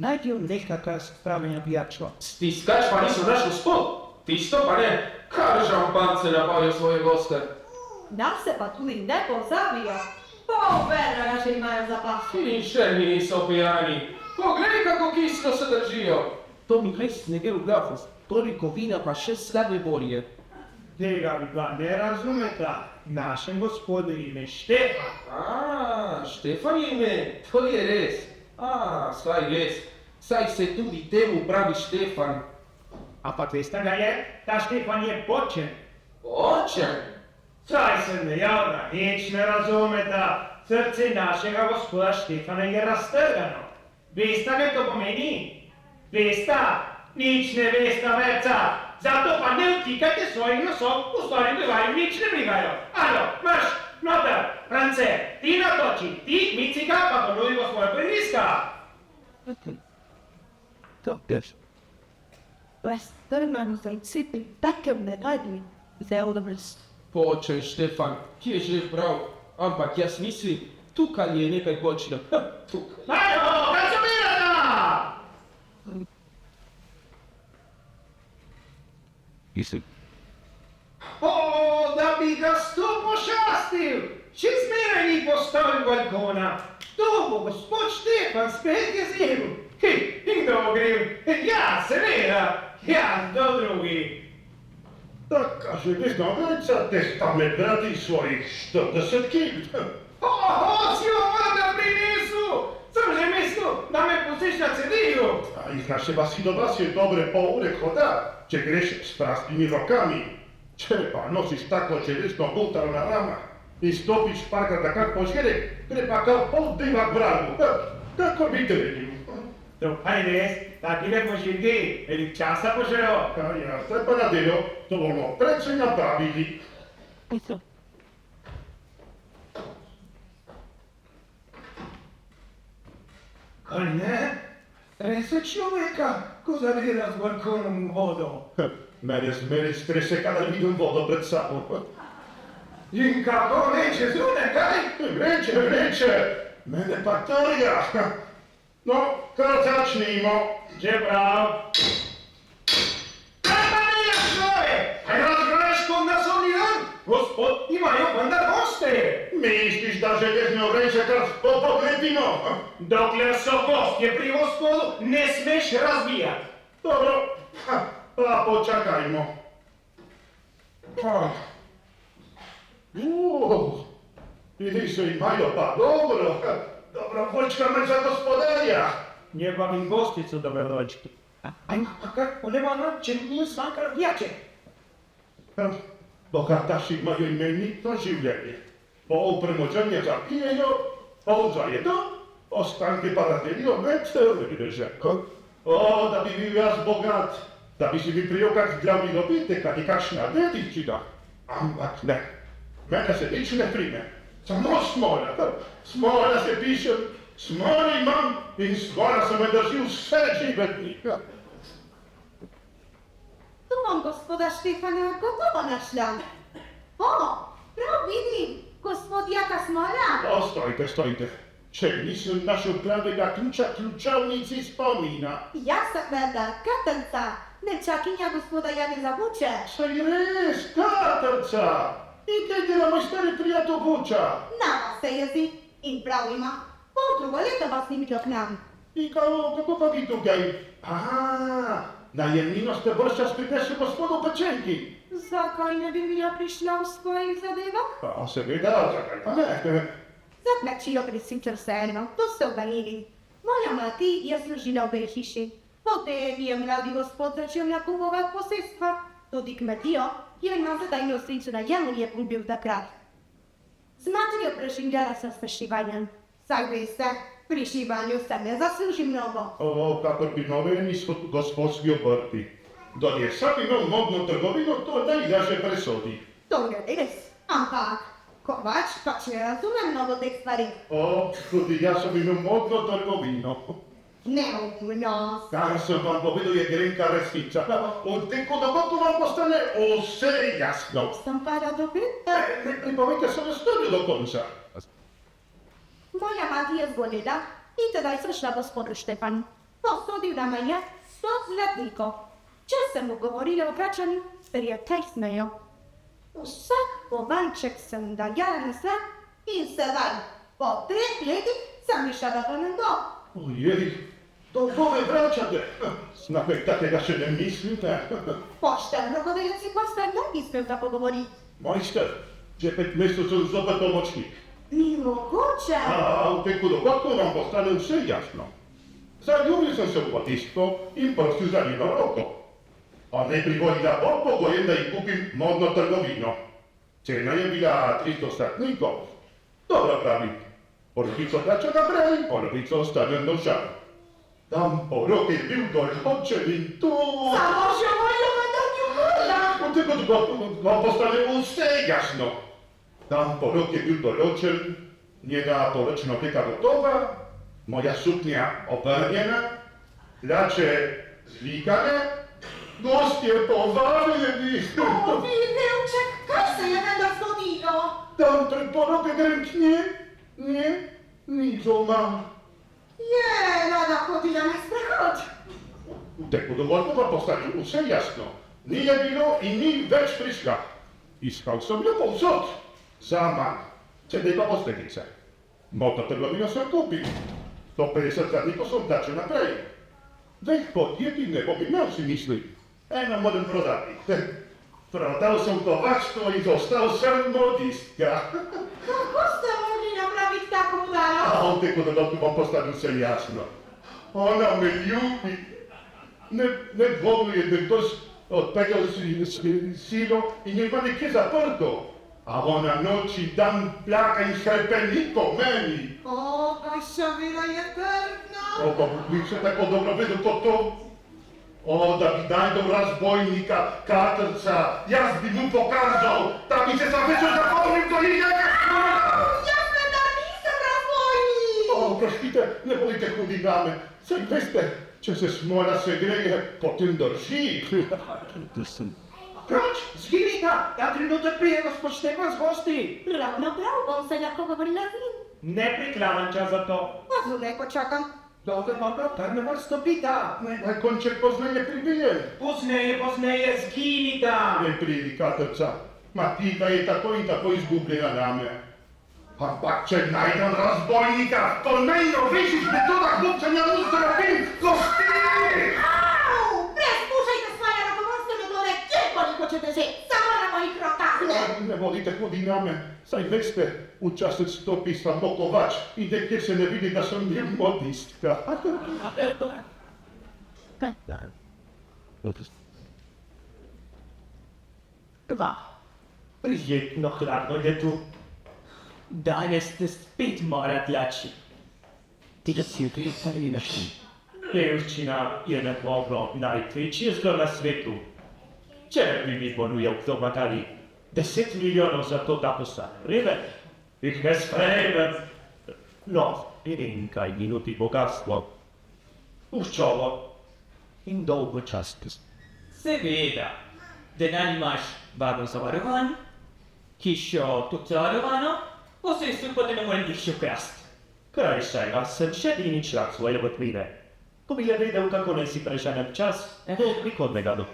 Najpierw nekaka sprawa nie wyjaśniła. Stiskać pani są nasz spód. Tyś to, panie, karżą pance napoju swojego oster. Nas se pa tudi ne pozabijo. Poverja ga še imajo zapas. I szczelni są pijani. Poglej, kako kislo se držijo. To mi res ne gre v glavo. Toliko vina pa še slabe volje. Tega vi pa ne razumete. Našem gospodu ime Štefan. Štefan ime, to je res. Saj res. Saj se tudi temu pravi Štefan. Ampak veste ga je, ta Štefan je počen. Počen? Saj sem dejal, da nič ne razumete. Srce našega gospoda Štefana je raztrgano. Veste, kaj to pomeni? Veste? Nič ne veste, veca. Zato pa ne vtikajte svojih nosov, v stvari bivajo, nič ne brigajo. Alo, marš, noter, France, ti natoči, ti, Micika, pa ponudimo svoje priliska. To też. Westerman zajcity takem ne radni. Zelo dobro. Počen Štefan, kje je že prav? Ampak jaz mislim, tukaj je nekaj počino. Tukaj. Ajo, razumirata! Isti. Da bi ga sto pošastil! Še zmeraj ni postavil balkona. To bo gospod Štefan spet jezil. In kdo grem? Ja, seveda. Ja, do drugi. Tak, a že veš nogavica, te stame brati svojih 40 kg. Si jo voda prinesu! Sem že mislil, da me pustiš na cedilu. A iz naše vasi do vas je dobre pol ure hoda, če greš s prostimi rokami. Če pa nosiš tako čelesno bultaro na ramah in stopiš parkrat na kak požirek, gre pa kao pol dneva k vragu. Kako bi trenil? To pa je res, takile požirki, velik časa požejo. Ja, zdaj pa na delo, to bomo predvsej napravili. Kaj ne? Res je človeka, ko zavira z balkonom vodo. Mene zmeri strese, kadar vidim vodo pred sabo. In kako neče zune, kaj? Vreče, mene pa trga. No, kar začnimo. Že prav. Kaj pa ne je človek? Kaj razgraš kot nasovni dan? Gospod, imajo vendar goste. Misliš, da železne vreče kar popogledimo? Dokler so gostje pri gospodu, ne smeš razbijati. Dobro, pa počakajmo. Ili se imajo pa dobro. Dobro, počkame za gospodarja. Nie bavim gosticu dobrodošli. Kako nema če mi svaka razbijače? Bogataši imajo imenitno življenje. Pol premoženja zapijejo, pol zajedo, ostanke pa da delijo med ženko. Da bi bil jaz bogat, da bi si mi prijel kak glavni dobitek, ali kakšna dedičina. Ampak ne, mene se nič ne prime. Samo Smola. Smola se piše, Smoli imam in Smola se me drži vse življenje. Tu mam gospoda Štefana gotovo našla. Prav vidim, gospod Jaka Smola. Stojte. Če nisem našel pravega ključa, ključavnici spomina. Jaz sem vedela, katanca, nečakinja gospoda Janeza Vuče. Saj res, katarca. In kaj dela moj stari prijatelj Vuča? Nama se jezi in prav ima. Pol drugo leto vas ni bilo k nam. In kako pa vi tukaj? Najemnino ste bržčas prinesli gospodu Pečenki. Zakaj ne bi bila prišla v svojih zadevah? Pa seveda, zakaj pa ne? Za plačilo prisičer vseeno, to ste oganili. Moja mati je služila v hiši. Potem je mladi gospod začel nakupovati posestva. Tudi kmetijo, je imel zdaj nosilcu na jemu je ubil takrat. Z materjo preživljala sem s prešivanjem. Saj veste, pri šivanju se ne zasluži mnogo. Kakor bi noveni gospodski obrti. Da je sam imel modno trgovino, to da ga že presodi. To je res, ampak Kovač pa če razume mnogo teh stvari. Tudi jaz sem imel modno trgovino. Neumnost. Kar sem vam povedal, je grenka resnica. Od teko dogodku vam postane vse jasno. Sem pa radovita. Ne pripovejte se na storju do konca. Moja mati je zbolila in tedaj sem šla gospodu Štefanu. Po posodil na mene 100 zlatnikov. Če sem mu govorila o vračanju, prijateljsmejo. Vsak kovanček sem dajala nazaj in sedaj, po 3 letih, sem išla ven dom. Ojej, dolgove vračate. Snapek takega še ne mislite. Pošteno govoreči pa ste ne mislil da pogovori. Majster, že 5 mesecev zopet pomočnik. Ni mogoče. A v teku dogodkov vam postane vse jasno. Zaljubil sem se v Batisko in prstil za njeno roko. A ne privolila pod pogojem, da ji kupim modno trgovino. Cena je bila 300 zlatnikov. Dobro pravi, polovico plača naprej, polovico ostanem dolžan. Tam po roke je bil dolgočen in to... Samo že mojo vedanju vola. V teku dogodkov vam postane vse jasno. Tam po roke je bil določen, njega poročna obleka gotova, moja suknja obrnjena, hlače zlikane, gostje povabljeni. O, Vilevček, kaj se je menda zgodilo? Tam pred poroke grem k nje, ni doma. Je, rada hodila na sprehod. V teku dogodkov pa postane vse jasno. Ni je bilo in ni več prišla. Iskal sem jo povsod. Zaman, sedaj pa posledice. Modno trgovino sem kupil. 150 zlatnikov sem dačil naprej. Dveh podjetij ne bom imel, si misli. Eno moram prodati. Prodal sem kovačstvo in zostal sem modistka. Kako ste mogli napraviti tako udalo? A v teku dogodku bom postavil vse jasno. Ona me ljubi. Ne dvomuje, da kdo odpeljal silo in jo ima nekje zaprto. A ona noč in dan plaka in hrepeni po meni. O, Vašavila je trdna. O, pa bi se tako dobro vedel kot to. O, da bi najdel razbojnika, katrca, jaz bi mu pokazal, da bi se zavečer zapomnil do njega. Jasne, da nisem razbojnik. O, prostite, ne bojte hudi name. Saj veste, če se smola segreje, potem drži. Proč, zginita, ta trenutek prije gospod Štefan z gosti. Ravno prav, bom se lahko govorila z njim. Ne priklavam čas za to. Pa zunajko čakam. Dolgo vam kar ne moreš stopita. Naj konček pozneje pribije. Pozneje, zginita. Ne pridi, katrca. Matilda je tako in tako izgubljena name. Ampak če najdem razbojnika, po najnovejših metodah mučenja uzdravim kosti! Au! Prespušajte svoje rokovodske metode, kjerkoli hočete že, samo na mojih rokah. Ne volite hodi name, saj veste, včasih stopi samo Kovač in nekjer se ne vidi, da sem bil modistka. Prijetno hladno je tu. Danes ste spet mora tlači. Tega si vtresali našli. Revščina je nedvomno največje zlo na svetu. Če bi mi ponujal kdo matali 10 milijonov za to, da postane reven, jih ne sprejmem. No, in kaj minuti bogatstvo. Puščovo in dolgočasje. Seveda, denar imaš varno zavarovan, hišo tudi zavarovano, posebej pa te ne more nišče ukrast. Krajša, jaz sem še edini član svoje vrtline. Ko bi je vedel, kako naj si preženem čas, do prihodnega do.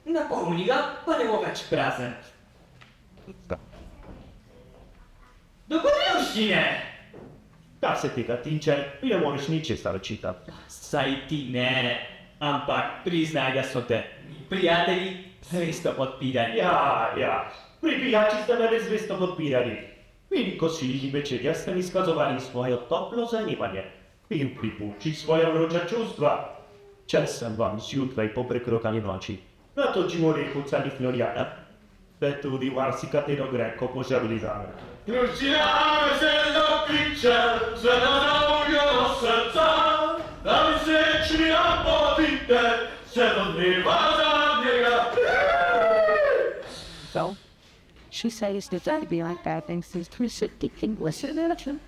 Napolnila pa ne bo več prazen. Do gledališke! Kar se tega tiče, ne moreš ničesar očitati. Saj ti ne, ampak priznaj, da so te prijatelji zvesto podpirali. Ja, pribijači ste me res zvesto podpirali. Veliko silnih večerja ste mi izkazovali svoje toplo zanimanje in pripuči svoje vroča čustva. Če sem vam zjutraj po prekrokani noči natočil orehu celi Floriana, ste tudi marsikatero greko požrli zame. Luciana se do piče, se nadavlja srca, da mi srečni napotite, se do dneva zadnjega. So, she says that I'd be like that and says, "Thinking, listen at him."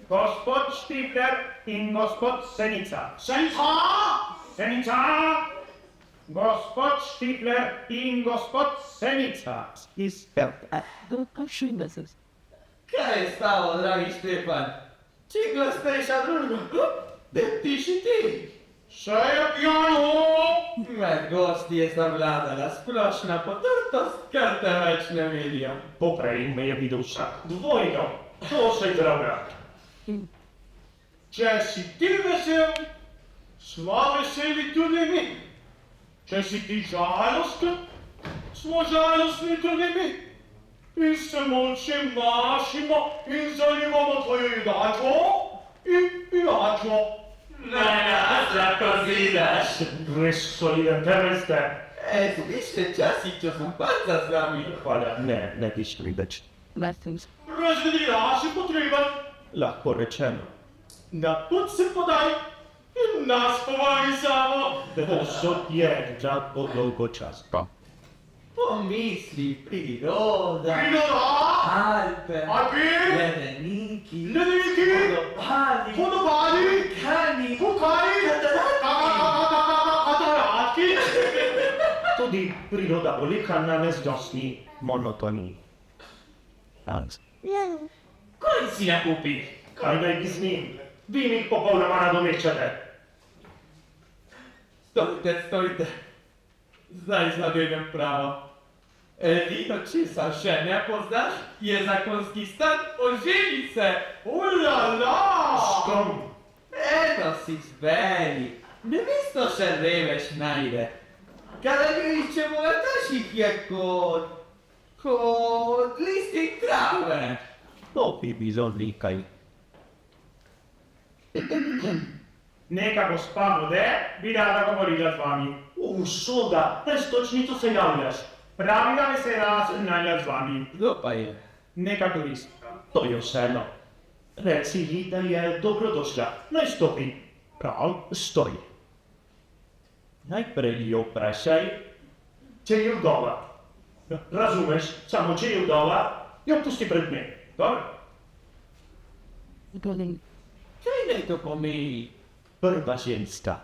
Gospod Štifler in gospod Senica. Senica! Gospod Štifler in gospod Senica. Kaj je stalo, dragi Štefan? Čigla starejša družba? Tiši ti! Se je pijano! Med gosti je zavladala splošna potrtost, kar te več ne vidijo. Poprej me je videl vsak dvojno, to se zdravlja. Če si ti vesel, smo veseli tudi mi. Če si ti žalosten, smo žalostni tudi mi. In se molče mašimo in zalivamo tvojo jedačo in pijačo. Na nas lahko zidaš. Res soliden temelj ste. Zvište časi, če sem panca z nami. Hvala, ne piši mi več. Lessons. Razvedrila si potreben. Lahko rečeno. Na pot se podaj in nas povabi samo. Posod je za dolgočasje. Pomisli, priroda, Priroda, Alpe, Alpi, ledeniki, ledeniki, vodopadi, vodopadi, vulkani, vulkani, kataraki. Tudi priroda volika na neznosni monotoniji. Koliko si nakupi? Kaj naj bi z njim? Vi mi jih popolnoma nadomeščate. Stojite. Zdaj zavedem pravo. Edino, česa še ne poznaš, je zakonski stan oženi se. Ulala! Škom, Eno si zberi, nevesto še revež najde. Gledališče Bogataših je kot listik trave. To bi bilo nekaj. neka gospa vode bi rada govorila z vami. Šoda, prestočnico se javljaš. Pravila bi se rada seznanjala z vami. Kdo pa je? Neka turistka. To je vseeno. Reci ji, da je dobrodošla. Naj stopi. Prav, stoji. Najprej jo vprašaj, če je vdova. Razumeš, samo če je vdova, jo pusti pred me. Dobro? Kaj naj to pomeni? Prva ženska,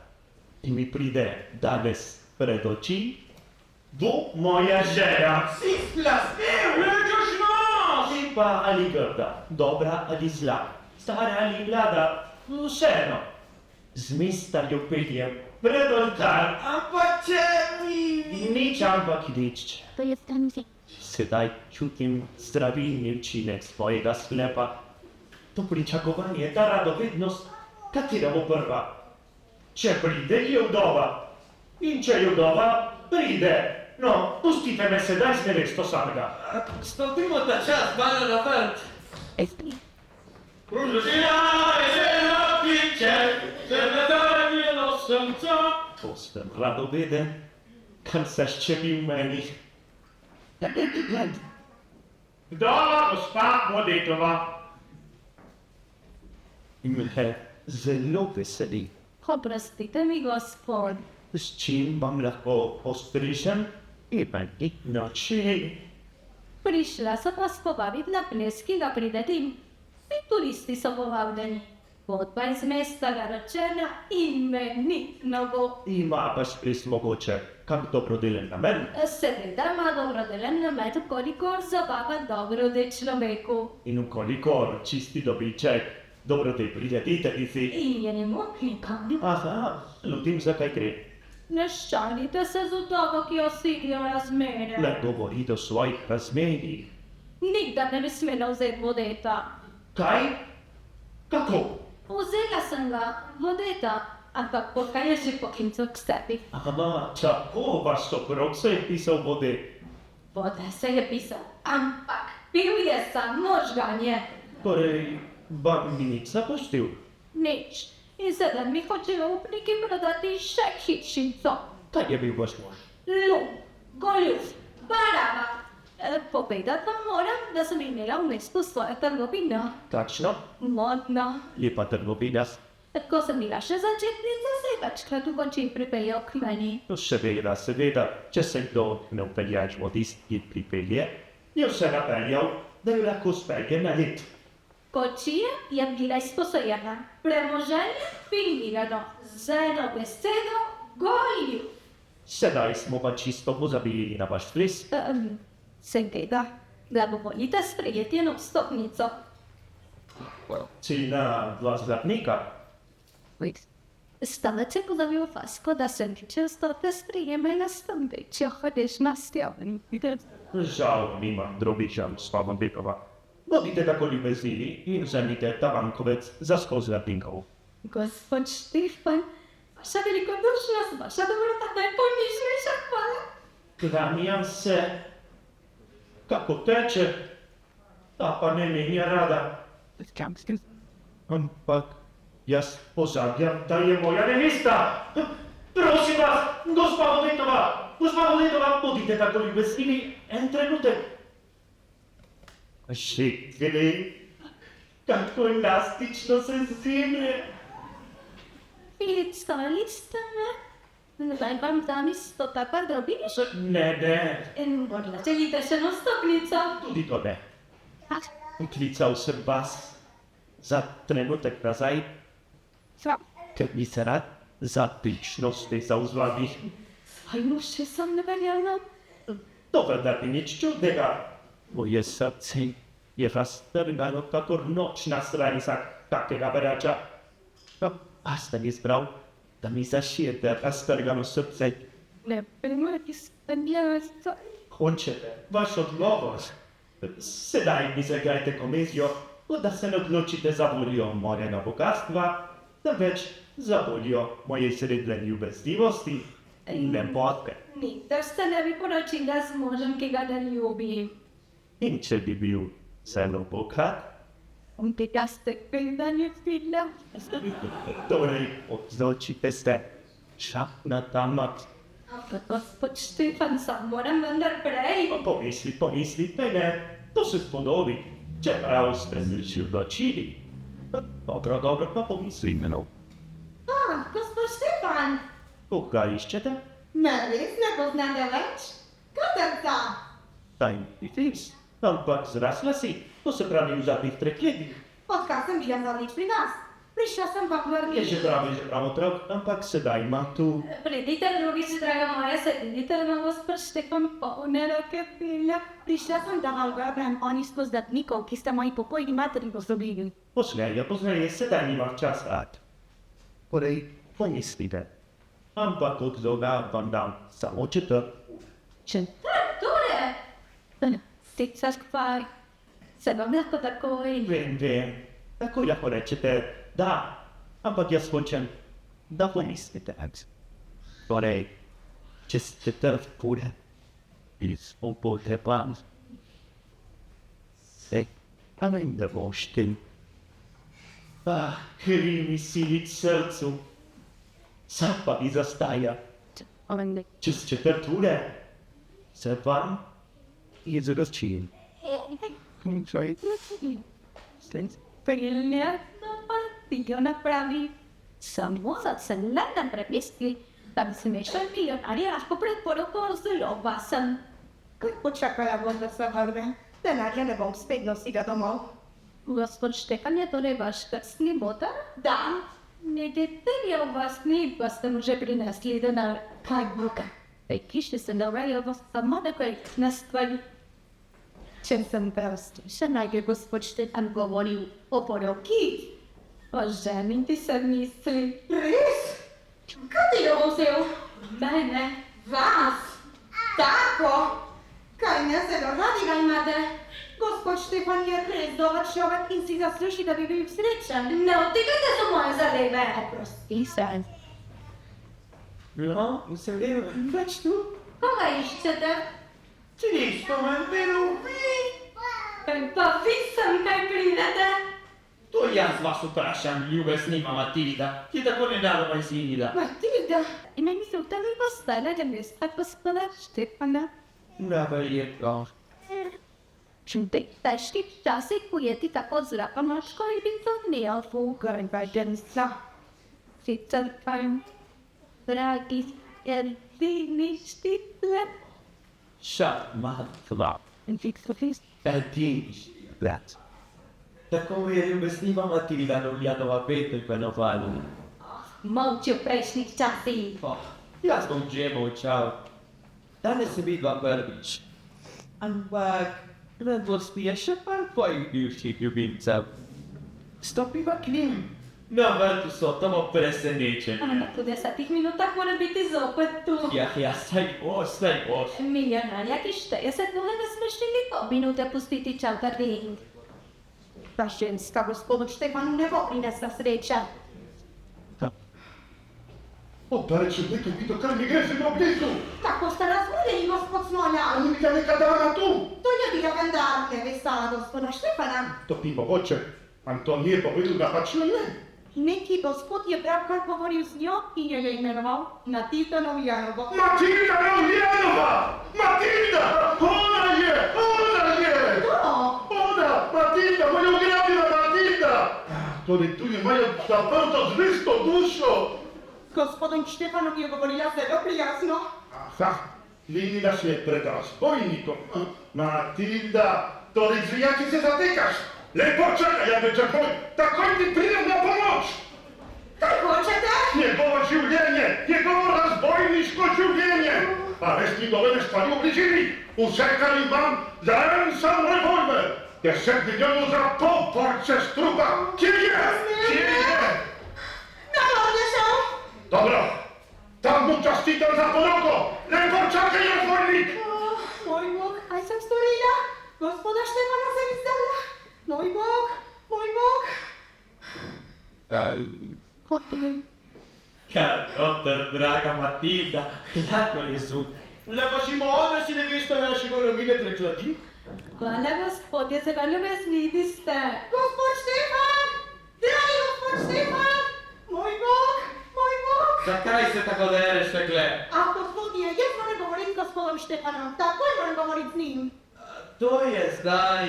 ki mi pride danes pred oči, Bo moja žena. Si splastel! Rečeš nas! lepa ali grda, dobra ali zla, stara ali mlada, vseeno. Z mesta jo peljem pred oltar, Ampak če mi... nič ampak nič. To je stanice. Sedaj čutim zdravilni učinek svojega sklepa. To pričakovanje, ta radovednost, katera bo prva. Če pride, je vdova. In če je vdova, pride. No, pustite me sedaj z nevesto samega. Stopimo ta čas malo na vrt. Esti. To sem radoveden, kar se ščepi v meni. Vdova gospa Vodetova. In me zelo veseli. Oprostite mi, gospod. S čim vam lahko postrižem? Imenik noči. Prišla sem vas povabiti na ples, ki ga pridetim. Vsi turisti so povabljeni. Pot pa iz mesta naročena in meni novo. Ima pa spres mogoče, kak dobrodelen namen. Seveda ima dobrodelen namen, kolikor zabava dobrode človeku. In ukolikor čisti dobiček dobrote prijateljici. In je ne motnika. Aha, lutim zakaj gre. Ne šalite se z vdovo, ki osidijo razmere. Le govorite o svojih razmerjih. Nikdar ne bi smela vzeti vodeta. Kaj? Kako? Vzela sem ga, vodeta, ampak pokaj je že poklical k sebi. Aha, tako vaš soprog se je pisal vode. Vode se je pisal, ampak pil je samo žganje. Torej, vam ni nič zapustil. Nič. In sedaj mi hočejo upniki prodati še hišico. Kaj je bil vaš mož? Goljuf, prava. Povedati vam moram, da sem imela v mestu svojo trgovino. Takšno? Modno. Lepa trgovina. Ko sem bila še začetnica, se je večkrat v oči pripeljal k meni. No, seveda, če se kdo ne vpeljač vodist in pripelje, je vse napeljal, da jo lahko spelje na let. Kočija je bila izposojena, premoženje finirano, z eno besedo goljuf. Sedaj smo pa čisto pozabili na vaš ples. Seveda, da dovolite sprejeti eno vstopnico. Cena 2 zlatnika. Wait. Stavete podavijo fasko, da se često te sprijeme na stambi, če hodiš na stjavni. Žal nimam drobiča, gospa Vodetova. Bodite tako ljubezni in vzemite tavankovec za skozi Lapinkov. Gospod Štefan, vaša velikodušnost, vaša dobrota najpomnišnejša hvala. Klanjam se, kako teče, ta pa ne menja rada. Ampak jaz pozabljam, Da je moja nevesta! Prosim vas, gospa Vodetova, bodite tako ljubezni, en trenutek. Šikri, Kako elastično se zime. Predstavili ste me? Zdaj vam dam isto tako drobiš? Ne. In morda želite še eno stopnico? tudi to ne. Klical sem vas za trenutek nazaj, ker bi se rad za pičnosti zauzvali. Saj še sem ne verjamem. To vendar ni nič čudnega. Moje srce je raztrgano kakor nočna stranica takega berača. A ste mi izbral, da mi zašijete raztrgano srce? Ne primati stanjesto. Hočete vaš odgovor? Sedaj mi zagrajte komedijo, da se ne odločite za voljo mojega bogatstva, temveč za voljo moje srednje ljubeznivosti in lepote. Ni, da ste ne bi poročila z možem, ki ga ne ljubi. In če bi bil zelo bogat, On tega ste gledanje filma. torej odločite se šah na ta noč. Ampak gospod Štefan, sam moram vendar prej. Pomislite, ne, to se spodobi, čeprav ste se odločili. Dobro, pa pomislite, no. Gospod Štefan, Koga iščete? me res ne poznate več? Katerca? Taj tis, ampak zrasla si, to se pravi v zadnjih 3 letih. Odkar sem bila zadnjič pri nas. Prišla sem pa Je vrniti. že pravi otrok, ampak sedaj ima tu. Pridite drugič, draga moja, sedite na gospod Štefan, polne roke pilja. Prišla sem, da vam vrnem oni skozi datnikov, ki ste moji pokojni materi pozdobili. Pozneje, sedaj nima časa. Torej, pomislite. Ampak od zoga vam dam samo 4. Četrture? Stica skvar. Se vam lahko takoj. Vem, tako lahko rečete, da, ampak jaz hočem, da pomislite. Torej, čez 4 ure iz Sobota se pa ne boste. Kri mi silič srcu, sam pa mi zastaja. Čez 4 ure se vam izročim. Prijetno partijo napravi. Samo za celene prepiski, da bi se mešal milijonarji lahko pred poroko zelo vasen. Počakala bom, da se vrne. Denarja ne bom spet nosila domov. Gospod Štefan je torej vaš krstni boter? Da. Nekateri od vas ni, pa ste mu že prinesli denar. Kaj boga? Hiši se dovejo vas samo nekaj na stvari. Čem sem prosto, še naj je gospod Štefan govoril o poroki. O ženiti se misli. Res? Kaj ti jo vzel? Mene? Vas? Tako? Kaj ne zelo radi ga imate? Gospod Štefan je res dober človek in si zasluži, da bi bil srečen. Ne odtikajte za moje zadeve. Oprosti se. No, sem več tu. Koga iščete? Čisto vendelo vi. Pa vi sem kaj pridete? To jaz vas vprašam, ljubezniva Matilda, ki tako nedavno izginila. Matilda, meni se v tebi postala nevesta gospoda Štefana. Neverjetno. V teh težkih časih ujeti tako zrakonoško in bi to neofugarba ženska. Sicer pa dragi jedini Štefle. Šarmantna. In fiksofist. Ediš. Tako mi je ljubezniva Matilda Novljanova Peter imenovali. Molči v prejšnjih časih. Jaz bom že molčal. Danes se vidva prvič. Ampak predvosti je še par tvojih bivših ljubimcev. Stopiva k njim. Na vrtu so tamo presenečeni. Ampak po 10 minutah mora biti zopet tu. Ja, saj boš. Milijonarja, ki šteje se tole ne smeš toliko minute pustiti čakati. Ta ženska gospodu Štefanu ne bo prinesla sreča. Opereće nekaj pito, kaj mi gre se na blizu. Tako ste razvoljeni, gospod Smola. Ali mi ga neka dana tu? To je bila vendar nevesta gospoda Štefana. To ti mogoče, Anton nije povedal, da pač ne. Neki gospod je pravkar govoril z njo in jo je imenoval Matildo Vodetovo. Matilda Vodetova! Matilda! Ona je! Kdo? Ona! Matilda, moja ugrabila Matilda! Torej tu je moja zaprto zvesto dušo. Gospodom Štefanu je govorila zelo prijazno. Aha, Linina se je pred razbojnikom. Matilda, torej zvijaki se zatekaš. Lepo čakaj, ja večer boj, takoj ti pridem na pomoč. Kaj hočete? Njegovo življenje, njegovo razbojniško življenje. A res mi dovede stvari v bližini. Vse, kar imam, za en sam revolver. 10 milijonov za pol porce strupa. Kje je? Naravne šel. Dobro, tam mu častitam za poroko. Lepo čakaj, razbojnik. Moj Bog, kaj sem storila? Gospoda Štefana sem izdala. Moj Bog. Karoter, draga Matilda, kako je zud. Lepa si možno si nevesta našega Romine prekladi? Hvala gospodje, zelo ljubeznivi ste. Gospod Štefan! Dragi gospod Štefan! Moj Bog! Zakaj se tako dereš, tekle? A gospodje, jaz moram govoriti s gospodom Štefanom, takoj moram govoriti z njim. To je zdaj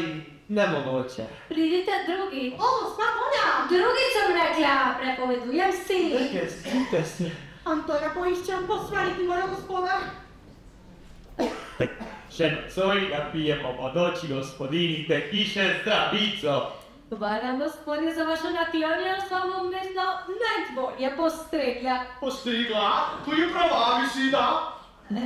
nemogoče. Pridite drugi. O, gospa Golia! Drugi sem rekla, prepovedujem si. Nekaj, zbite se. Antona poiščem posvariti moja gospoda. Še nocoj napijemo podoči gospodini te hiše zdravico. Hvala gospodje za vašo nativanje, samo mestno najbolje postregla. Postigla, tu je prava visina.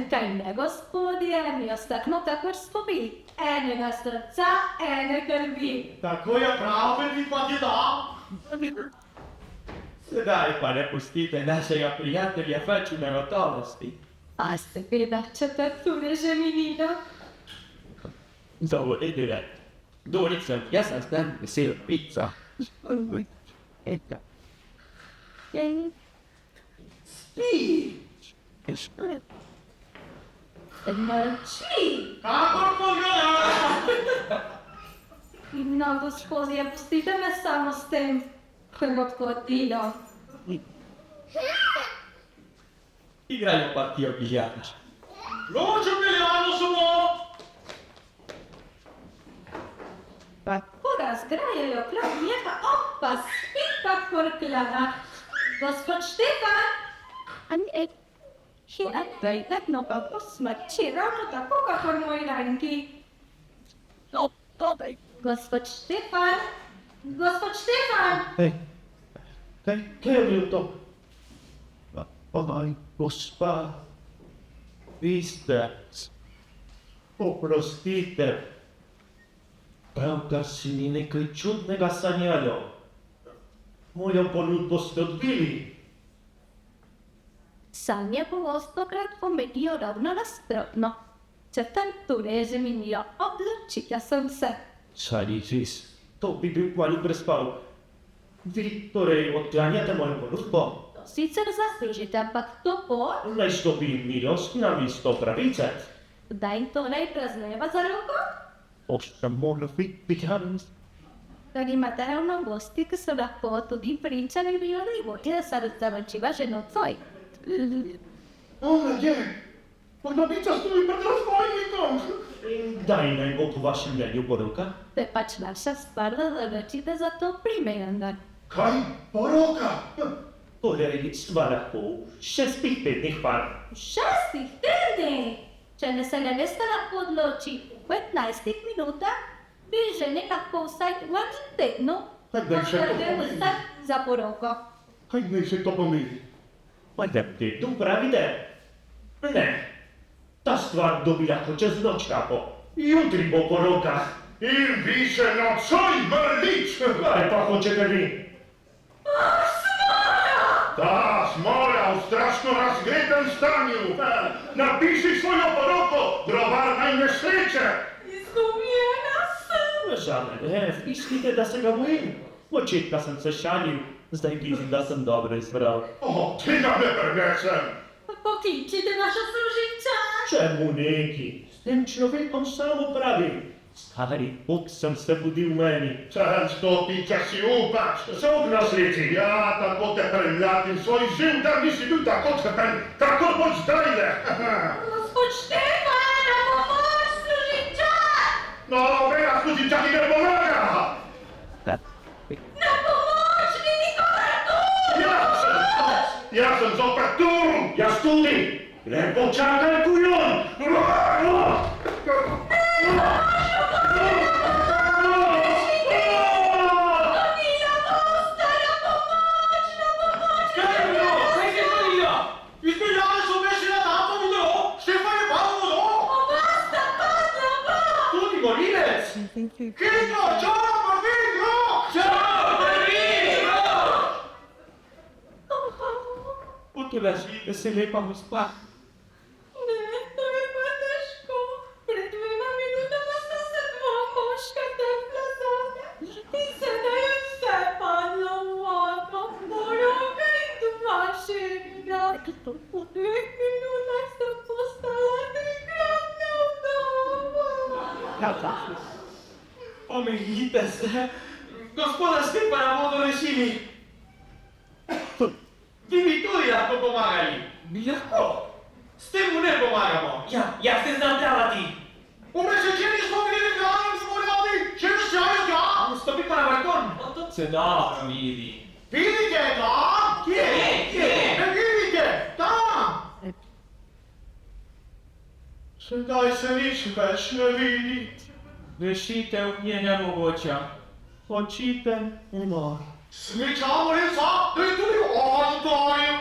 Kaj ne gospodje, mi ostakno tako smo bili. Enega srca, ene krvi. Tako je prav, mi pa ti da. Sedaj pa ne pustite našega prijatelja več v negotovosti. A ste vedela, četrture že minilo? Dovolite, Dorica, jaz sem tam vesel pizza. Eta. Mrči! Kakor pogledaj! No, gospodje, pustite me samo s tem krvotkotilom. Igrajo partijo biljardž. Ločem Miljano samo! Ko razgrajajo klavijeta, opa, spet pa korklava. Gospod Štefan! Vedno pa posmrči, ravno tako, kakor moji ranki. Gospod Štefan! Gospod Štefan! Kaj je bilo to? Gospa, vi ste, oprostite, pravkar si mi nekaj čudnega sanjalo. Mojo ponudbo ste odbili. Sanje pogostokrat pomenijo ravno nasprotno. Četrture že minilo, odločila sem se. Saj res, to bi bil kmalu prespal. Vi torej odklanjate mojo ponudbo? To sicer zaslužite, ampak to bo, Naj stopi milost na mesto pravice. kdaj torej praznujeva za roko? Še mora biti danes. Ker imate ravno gosti, ki so lahko tudi pričali, bi jo najbolje, da se razzavrčiva že nocoj. Ona je! Ponovica stoji pred razbojnikom! In kdaj naj bo po vašem mnenju poroka? To je pač naša stvar, da zavrčite za to primeren dan. Kaj? Poroka? Torej, sva lahko še spet 5 tednih par. V 6 tednih! Če ne se nevesta lahko odloči v 15 minutah, bi že nekako vsaj v enem tednu Kaj naj še to poskrbel pomeni? vsaj za poroko. Kaj naj še to pomeni? Pa da te tu pravite? Ne, ta stvar dobi lahko čez noč tako. Jutri bo poroka. In vi še nocoj mrlič! Kaj pa hočete vi? Oh, Ta Smola v strašno razgretem stanju. Napiši svojo poroko, grobar nesreče. Izgubljena sem. Žal ne, mislite, da se ga bojim? Očetka sem se šalil, zdaj mislim, da sem dobro izbral. O, tega ne prenesem. Pokličite vaša služinča. Čemu neki? S tem človekom samo pravim. Stari Bog sem se budil v meni. Sem stopi, če si upaš. Sok na slici. Ja, tako te premlatim svoj živ, da nisi bil tako tepen, kako boš zdajle. Gospod Štefan, na pomoč, služinča. No, vera služinča ti ne pomaga. Na pomoč, ni nikogar tu. Jaz sem zopet tu. Jaz tudi. Lepo čakaj, kujon. Hitro, čao, prvi Potolažite se, lepa gospa. Ne, to je pa težko. Pred 2 minutama sta se 2 moška tekla zame. In sedaj je vse padlo v vodo. Moja in 2 šerina. Po 2 minutah sem postala 3-kratna vdova. Omejite se. Gospoda Štefana bodo rešili. Vi mi tudi lahko pomagali. Lahko. S tem mu ne pomagamo. Ja, jaz se znam davati. Umrečeni smo bili glavni, smo radi, če ne ščajo ga. Stopi pa na balkon. To se dobro vidi. Vidite, tam? Kje? Ne vidite, tam. Sedaj se nič več ne vidi. Rešitev je nemogoča. Očite umor. Smičavljica, da je tudi oddajem.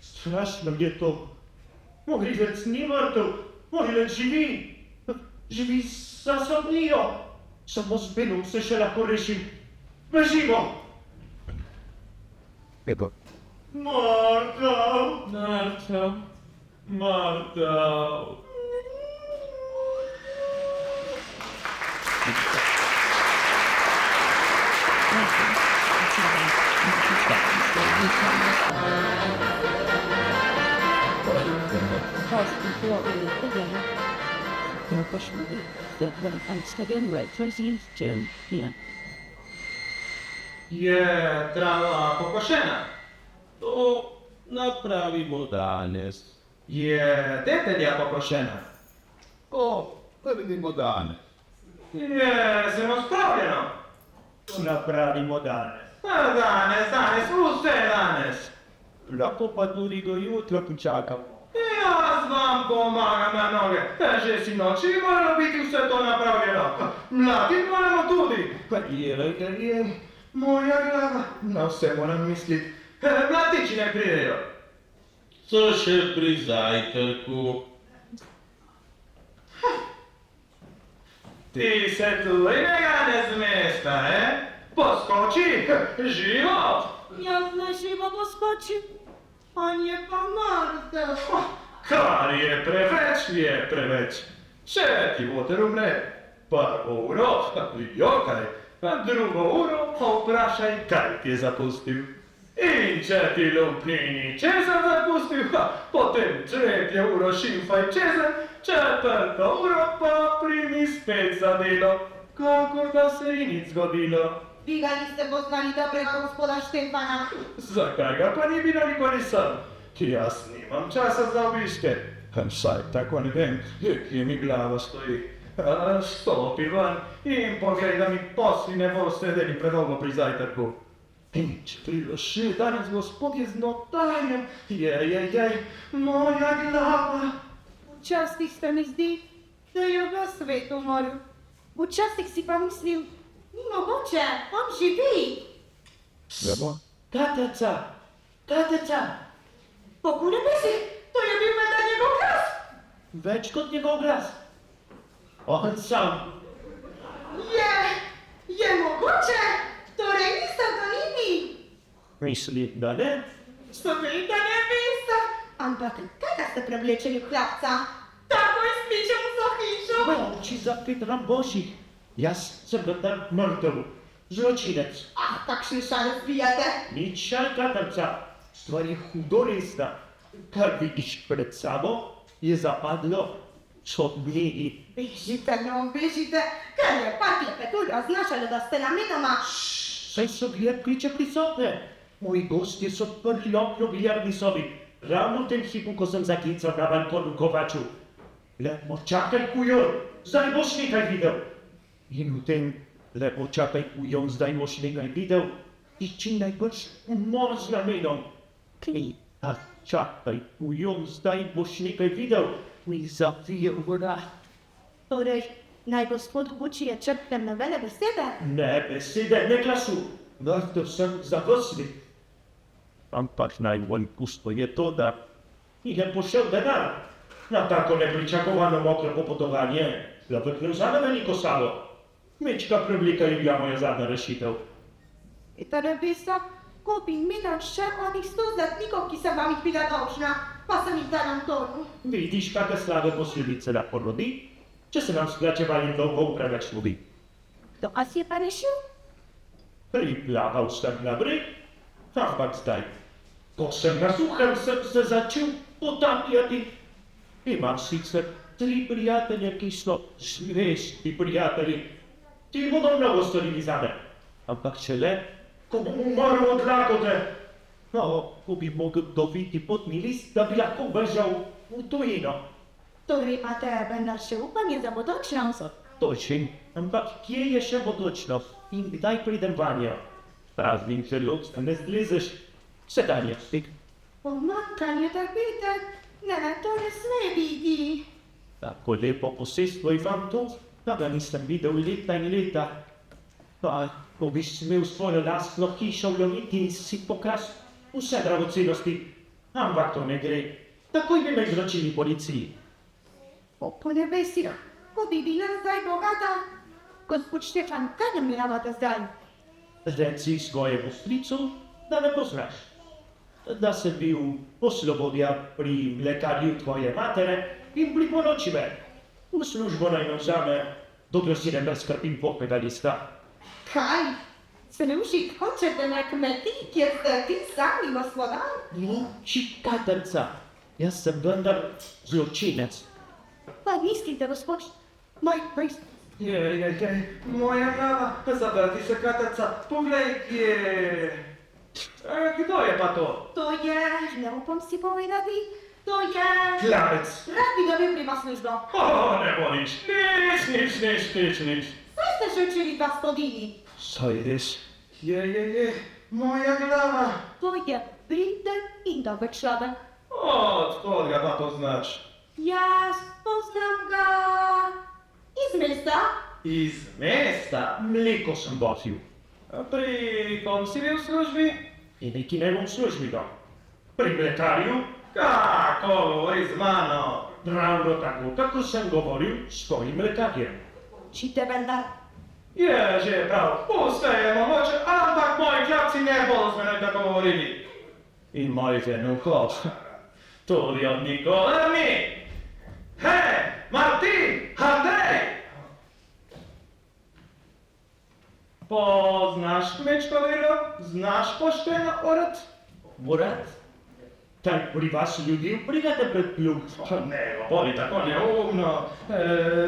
Strašno je to. Morilec ni mrtev, morilec živi. Živi za sobnijo. Samo z Benom se še lahko rešim. Bežimo. Mrtev. Mrtev. Mrtev. Je trava pokošena? To napravimo danes. Je detelja pokošena? To naredimo danes. Je zelo spravljeno? Napravimo danes. Danes, vse danes. Lahko pa tudi do jutra počakamo. Jaz vam pomagam na noge, že si noči moralo biti vse to napravljeno. Mladi moramo tudi. Karijer. Moja glava, na vse moram misliti. Mladiči ne pridejo. So še pri zajtrku. Ti se tujnega ne zmesta, Poskoči, život. Jaz ne živo poskočim. On je pa mrtev. Kar je preveč. Če ti voter umre, prvo uro jokaj, drugo uro pa vprašaj, kaj ti je zapustil. In če ti lupni česen zapustil, potem 3. uro šimfaj česen, 4. uro pa primi spet za delo, kakor da se ni nič zgodilo. Vi ga niste poznali dobrega gospoda Štefana. Zakaj ga pa ni bilo nikoli sem? Jaz nimam časa za obiške. Saj tako ne vem, kje mi glava stoji. Stopi ven in poglej, da mi posli ne bo sedeli predolgo pri zajtrku. In če priloši danes gospod je z notanjem, moja glava. Včasih se mi zdi, da je v svetu umoril. Včasih si pa mislim, ni mogoče, on živi. Tateca. Bogu ne misli, to je bil menda njegov glas. Več kot njegov glas. On sam. Je mogoče, torej niso to ni vi. Mislim, da ne. Seveda ne veste. Ampak kaj da ste prevlečeni v hlapca? Tako izpičem za hišo. Oči za Petra Božih. Jaz sem vendar mrtev, zločinec. Kakšne šale zbijate? Nič šal, Katarca. Stvar je hudo resna. Kar vidiš pred sabo, je zapadlo čodnjeji. Bežite, no, bežite. Kaj je pa klepetulja znašalo, da ste namenoma? Saj so bile priče prisotne. Moji gostje so odprli okno v biljardni sobi. Ravno v tem hipu, ko sem zaklical na balkonu Kovaču. Lepo čakaj, kujon, zdaj boš nekaj videl. In v tem lepo čakaj, kujon, zdaj boš nekaj videl. Tiči najbrž umor z namenom. A čakaj, kujon, zdaj boš nekaj videl. Mi zavije vrat. Torej, naj gospod Guči je črpnem na vele besede? Ne besede, ne glasu. Vrtel sem zavrsli. Ampak najbolj pusto je to, da je pošel denar. Na tako nepričakovano mokro popotovanje, da vrtel vzame veliko salo. Mečka preblika je bila moja zadnja rešitev. Torej, veste, kupim milijon še onih 100 zlatnikov, ki sem vam jih bila dolžna, pa sem jih dala Antonu. Vidiš, kakve slabe posledice lahko rodi, če se nam s plačevanjem dolgov preveč ljubi. Kdo a si je pa rešil? Priplaval sem na breg, ampak zdaj, ko sem na suhem, sem se začel potapljati. Imam sicer 3 prijatelje, ki so zvesti prijatelji. Ti bodo mnogo storili zame, ampak šele, ko bom umrl od lakote. No, ko bi mogel dobiti potni list, da bi lahko bežal v tujino. Torej imate vendar še upanje za bodočnost? Točim, ampak kje je še bodočnost in kdaj pridem vanjo? Praznim želod, da ne zlezeš, sedanje stik. Pomankanje trpite, ne, to ne sme biti. Tako lepo posestvo imam to, da ga nisem videl leta in leta. Pa, ko bi smel svojo lastno hišo vlomiti in si pokaz vse dragocenosti, ampak to ne gre. Takoj bi me izročili policiji. Po nebesi, ko bi bila zdaj bogata. Gospod Štefan, kaj nameravate zdaj? Reci svojemu stricu, da me poznaš. Da sem bil poslovodja pri mlekarju tvoje matere in priporoči me. V službo naj me vzame, dokler si ne skrbim potnega lista. Kaj? Služit hočete na kmetiji, kjer ste vi sami gospodar? Luči Katarca, jaz sem vendar zločinec. Pa mislite, gospod, moj prist. Moja glava, zavrti se, Katarca, poglej, kdo je pa to? To je, ne upam si povedati, to je... Klavec. Rad bi dobil pri vas službo. Ne bo nič. Nič. Saj ste že učili v gospodini. Saj res. Je, moja glava. To je pridem in dober človek. Od koga pa to znaš? Jaz poznam ga iz mesta. Iz mesta? Mleko sem bosil. Pri kom si bil v službi? In neki ne bom službi dal. Pri mlekarju? Kako govori z mano? Ravno tako, kako sem govoril s tvojim mlekarjem. Učite vendar. Je že prav, vse je mogoče, ampak moji klapci ne bodo z menoj tako govorili. In moj venukov. Tudi od nikola ni. Hej, Martin, Andrej! Poznaš kmečko delo? Znaš pošteno orati? Morat? Kaj pri vas ljudi vprigate pred plug? Ne, bodi tako neumno.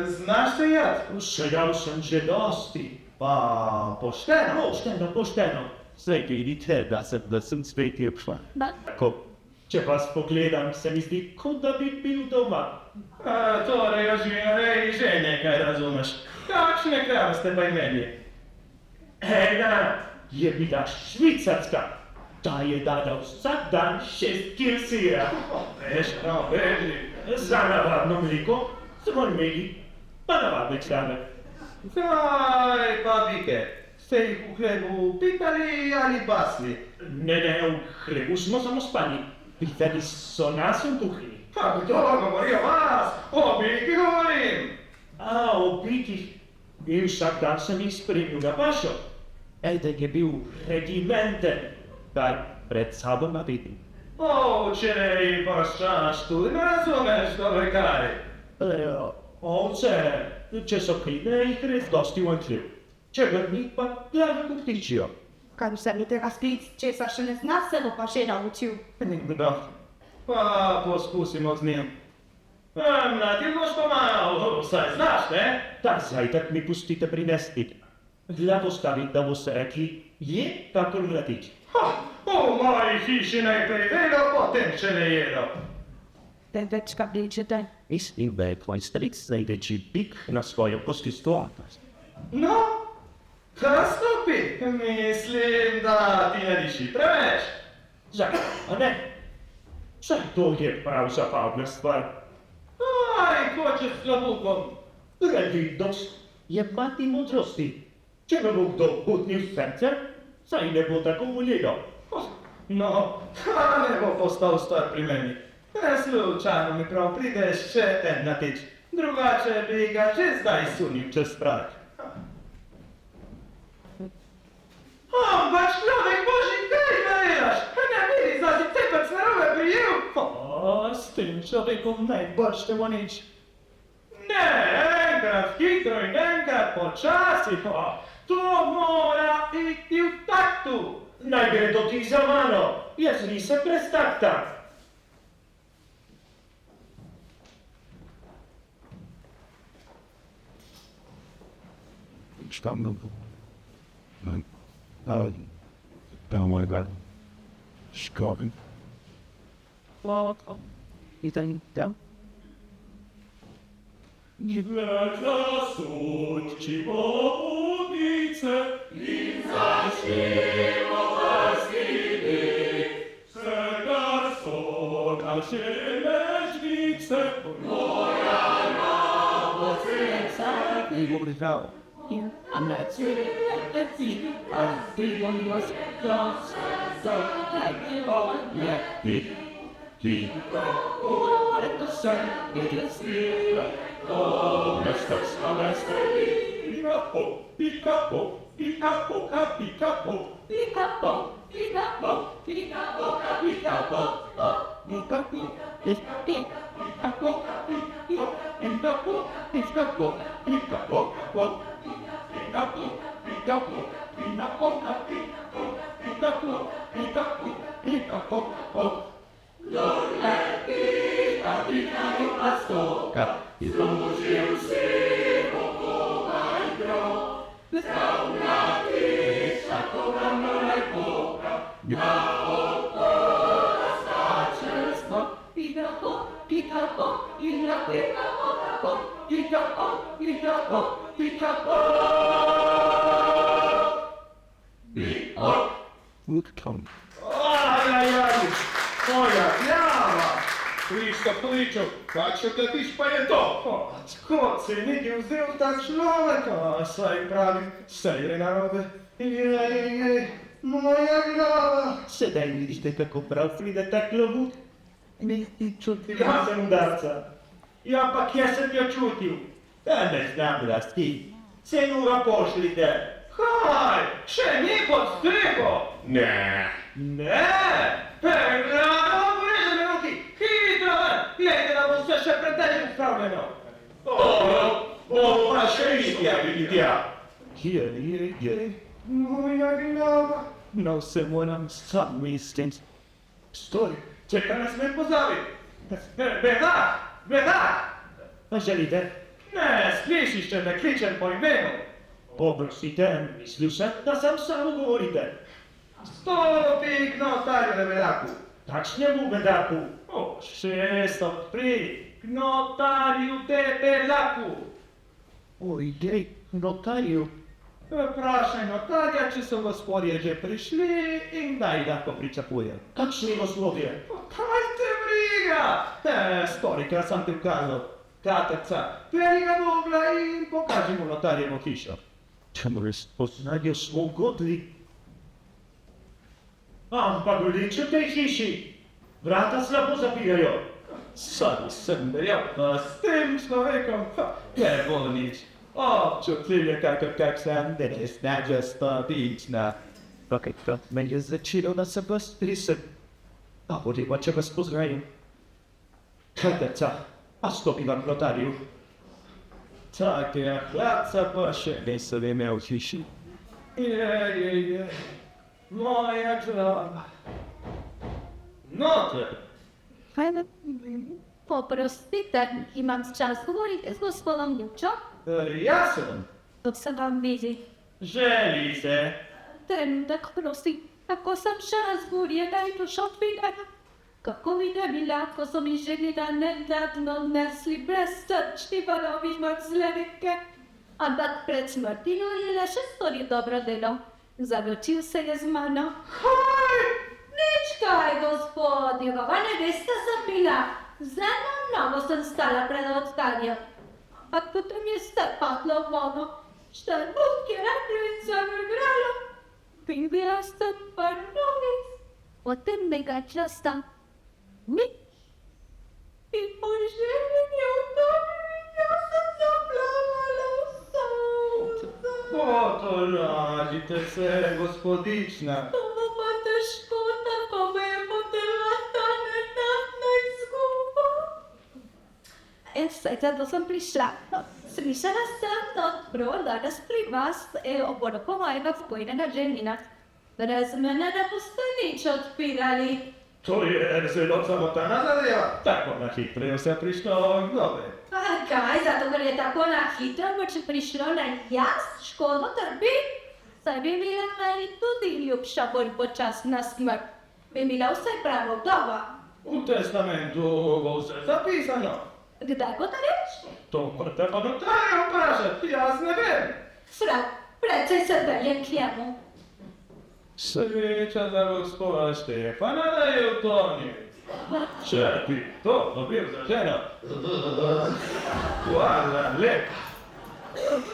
Znaš se jad? Sejal sem že dosti. Pa pošteno. Saj vidite, da sem svetil. Tako, če vas pogledam, se mi zdi, kot da bi bil doma. Torej, ožirej, že nekaj razumeš. Kakšne krave ste pa imeli? Ena je bila švicarska. Ta je dala vsak dan 6 kil sira. Veš, no, vedi. Za navadno mleko smo imeli pa navadne krave. Kaj pa bike? Ste jih v hlebu pipali ali basli? Ne, v hlebu smo samo spali. Pitali so nas v kuhinji. Pa kdo govori o vas? O biki govorim. O bitih. In vsak dan sem jih spremil na pašo. Eden je bil regimenten. kaj pred sabo vidim. Ovče i paščaš tu, ne razumeš dobre kaj. Ovce, če so krive, jih res dosti uvančljiv. Če vrnih pa glave kot tičijo. Kaj se mi tega sklic, česa še ne zna, se bo pa še naučil. Da, pa poskusimo z njim. Matildo što malo, saj znaš, ne? Tak zajtrk mi pustite prinesti. Glavo staviti, da boste rekli, je kakor mladič. V moji hiši najprej vedo, potem še ne jedo. Temveč kapljičete. Mislim, da je tvoj stric največji pik na svojo postistvovanje. No, kaj stopi? Mislim, da ti ne diši preveč. Zakaj, a ne? Saj to je prav zabavna stvar. Aj, hočeš s klavukom. Previdnost je mati modrosti. Če me bo kdo putnil srce, saj ne bo tako volilo. No, ta ne bo postal star pri meni. Slučajno mi prav prideš še en natič. Drugače bi ga že zdaj sunil čez prah. Ampak človek božji, kaj ga delaš? Ne vidiš, da si cepec narobe prijel? S tem človekom najbolj te bo nič. Ne, enkrat hitro in enkrat počasi. To mora iti v taktu. Naj gre do tih za mano, jaz nisem brez takta. Stammen. Da mojega škoven. Tam. Gleda soči pobudice in zašljivo vrstini, srkar so naše ležnice, moja nabo srca. I govori pravo. A ne ciri, a ti on vas glas, da ne, ti, eto sam, je svira, nešto sameste, pikapo, pikapo, pikapo, pikapo, pikapo, pikapo, pikapo, pikapo, pikapo, Ajajaj, moja glava! Pličo, kaj če tetiš pa je to? Kot se je nekaj vzel ta človek, saj pravi, saj gre narobe. Moja glava! Sedaj vidite, kako prav pride ta klovut. Ne ti čuti. Ja sem udarca. Ja, pa kje sem jo čutil? Da ne znam rasti. Cenura pošljite. Kaj, še ni pod streho? Ne. Ne! Glava, poreže me roki, hitro ven, glede da bo se še pred težim spravljeno. Bo pa še vidja. Je. Moja glava. No se moram sam misliti. Stoj. Čekaj, ne smem pozabiti. Bedak! A želite? Ne, slišiš, če me kličem po imenu. Oprostite, mislil sem, da sam samo govorite. Stopi k notarju bedaku. Takšnemu bedaku. Šesto, pri k notarju bedaku. Ojej, notarju. Vprašaj notarja, če so gospodje že prišli in kdaj lahko pričakuje. Kakšni gospodje? Kaj te briga? Storikrat sem ti ukazal. Katerca, peri ga vogla in pokaži mu notarjevo hišo. Tam res poznajo smo godli. Ampak gleče v tej hiši. Vrata slabo zapirajo. Sam sem verjel, s tem človekom, ne bo nič. Občutljiv je kakor kak sem, da ne snaža stopiti na Bogatav me je začelo na sebe stresati. A voleva, če vas pozdravim. Hladca, a stopim k notarju. Takega hladca pa še nisem imel v hiši. Je, moja glava. Noter. Poprostite, imam čas govoriti z gospodom Jučo? Jaz sem. To se vam vidi. Želi se. Trenutek, prosim, kako sem še razburjena in ušopljena. Kako mi ne bila, ko so mi želila nedavno nesli brezsrčni valovi mrzlenike. Ampak pred smrtjo je le še storil dobro delo. Zaločil se je z mano. Hoj! Nič kaj, gospod, njegova nevesta sem bila. Z eno nogo sem stala pred odtanjem. Ampak potem je strpadlo v vodo. Štrbut je reklo in zavrgralo. Bila sem pa novic. Potem mega časta. Nič. In po življenju jaz sem zaplavala vse. Potolažite se, gospodična. To bo pa težko, tako me je potela ta nenadna izguba. Saj zato sem prišla. Slišala sem, da prav danes pri vas obroku mojega pokojnega ženina. Brez mene ne boste nič odpirali. To je zelo samotana zadeva. Tako na hitro je vse prišlo v nove. A kaj, zato ker je tako na hitro, bo če prišlo na jaz, škodo trpi? Saj bi bila meni tudi ljubša bolj počasna smrt. Bi bila vsaj prava vdova. V testamentu bo vse zapisano. Kdaj bo to reč? To morate pa notarja vprašati, jaz ne vem. Prav, precej se veljem k njemu. Sreča za gospoda Štefana, da je utonil. Če bi to dobil za ženo. Hvala lepa.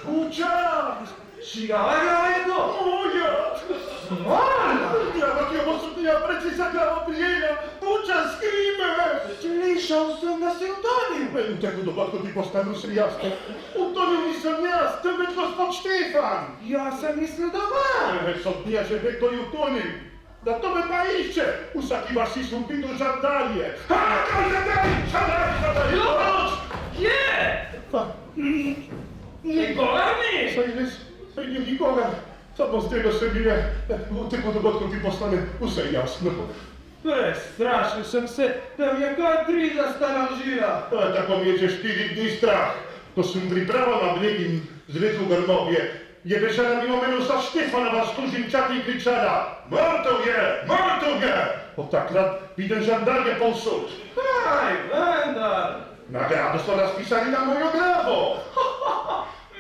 Učas! Čigava je to? Moja! Smola! Ja, ma che posso dire, precisa glava piena, Učas skrime! Slišal sem, da si utonil. U tego dodatku ti postanu se jasno. Utonil nisem jaz, temveč gospod Štefan. Jaz sem mislil doma. Som tija, že ve kdo je utonil. Da to me pa išče. Vsaki vaši su vidu žandalje. Žandalje! Kje? Nikoga ni. Saj ni nikoga. Samo z tega se mi je, v tem dogodku ti postane vse jasno. Prestrašil sem se, da mi je kar 3 zastanožila. Tako mi je že 4 dni strah. Ko sem pripravila mlek in zvedel grmovje, je bežala mimo mene vsa Štefana služinčati in kričala: Mrtev je! Mrtev je! Od takrat vidim žandalje povsod. Kaj, vendar? Nagrado so razpisali na mojo glavo.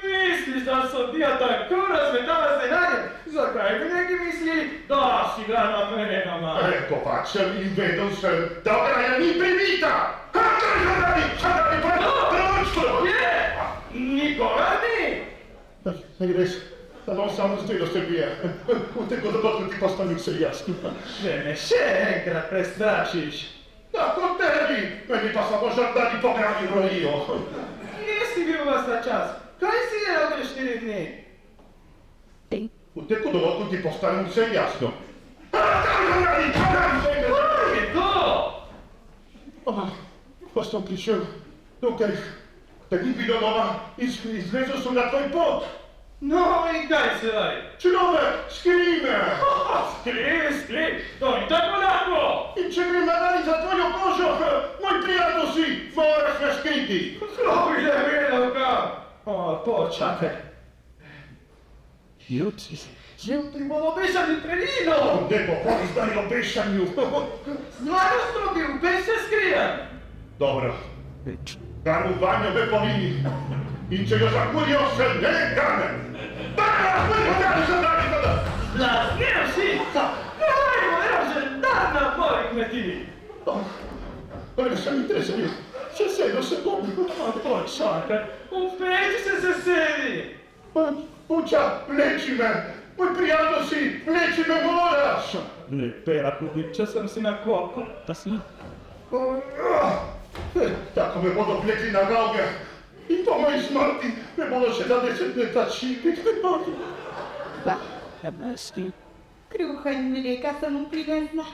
Misliš, da so tija tako razmetala z denarjem? Zakaj bi neki mislili, da si ga na mene nama? Kovač sem in vedel sem, da ograja ni privita. Žandali, proč! Kje? Nikoga ni. Saj res, da vam samo zdelo se bije. V tego dogodku ti postane vse jasno. Že me še enkrat prestrašiš. Tako tebi, meni pa samo žandali pograni brojijo. Kje si bil vas ta čas? Kaj si delal pred 4 dni? V tego dogodku ti postane vse jasno. Kaj je to? Pa sem prišel tukaj, da ni bilo doma in zvezal sem na tvoj pot. No in kaj se daj? Človek, skrime! Skri, to ni tako lahko! In če grem nadalje za tvojo kožo, moj prijatelj si, moraš me skriti. Kdo bi ne vedel kam? Počakaj. Jutri bomo obešali prelino! Ne bo povedi zdaj o bešanju. Znano bil, bez se skrijem! Dobro, kar v banjo me povini. In če jo zakurijo, se ne gane. Zlasnil si! Kaj moja žendar na moji kmetiji? Res sem interesil, sesedel se bom. Počakaj, upejte se sedi! Uča, vleči me, moj prijatelj si, vleči me moraš. Lepera tudi, če sem si na koliko, da si. Tako me bodo vlekli na noge. In po moji smrti me bodo še za 10 let začili. Kruha in mleka sem mu privezla.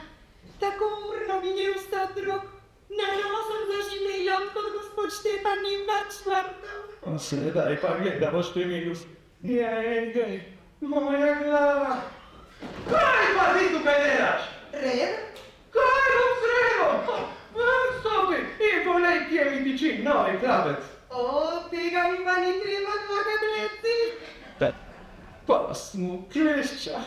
Tako urno mi je vstal drug. Na novo sem zaživela, kot gospod Štefan ni več vrtal. Sedaj pa gledamo številus. Jej, moja glava. Kaj pa ti tukaj delaš? Red? Kaj bom zrelo? Stopi in poglej, kje mi tiči novi krabec. O, tega mi pa ni treba dvakrat. Pa smo klešča.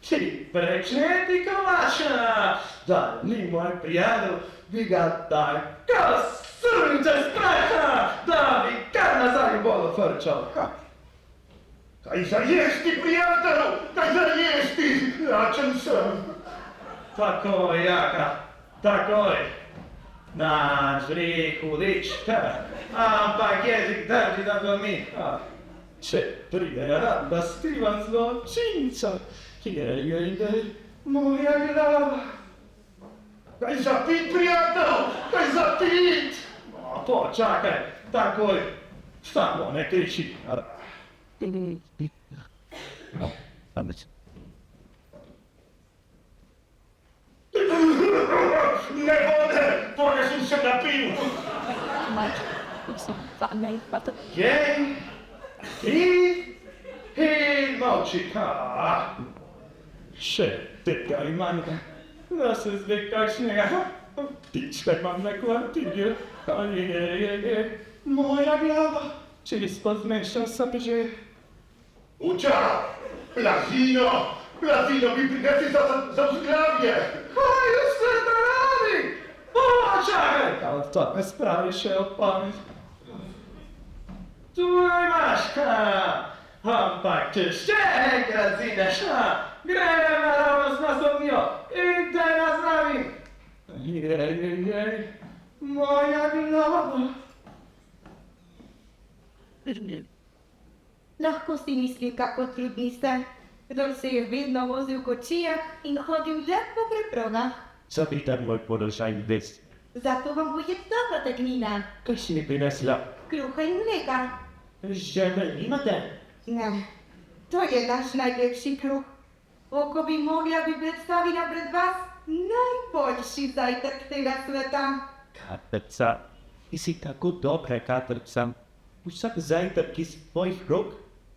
Ti prečeti Kovača, da ni moj prijatelj, bi ga tako srce spraha, da bi kar nazaj bolo frčal. Kaj za jesti, prijatelju, kaj za jesti, lačen sem. Takoj, Jaka, takoj. Naš greh hudič, ampak jezik drži, da dvomi. Če pride rad, da skrivam zločinca, jej, moja glava. Kaj za pit, prijatelj, kaj za pit. Počakaj, takoj, samo ne kriči. Ne vode, pone sem se napil. Jej, in molči. Še tega manjka, da se zdaj kakšnega ptička imam na kvartirju. Je, moja glava, čisto zmešal sem že. Uča, plazino mi prinesi za vzglavje. Kaj se da radi? Počakaj, kao to me spravi še od pamet. Tu imaš, ampak če še enkrat zideš, grem naravnost na sobnjo in te nazdravim. Jej, moja glava. Lahko si misli, kako trudni ste, kdor se je vedno vozil v kočijah in hodil le po prepravah. Zapýtam môj podlžaj vec. Zato vam bude dobra tegnina. Kaj si mi prinesla? Kruha in mleka. Žene nimate? Ne, to je naš najlepši kruh. Oko bi mogla bi predstavila pred vas najboljši zajtrk tega sveta. Katrca, ti si tako dobra, Katrca. Vsak zajtrk iz tvojih rok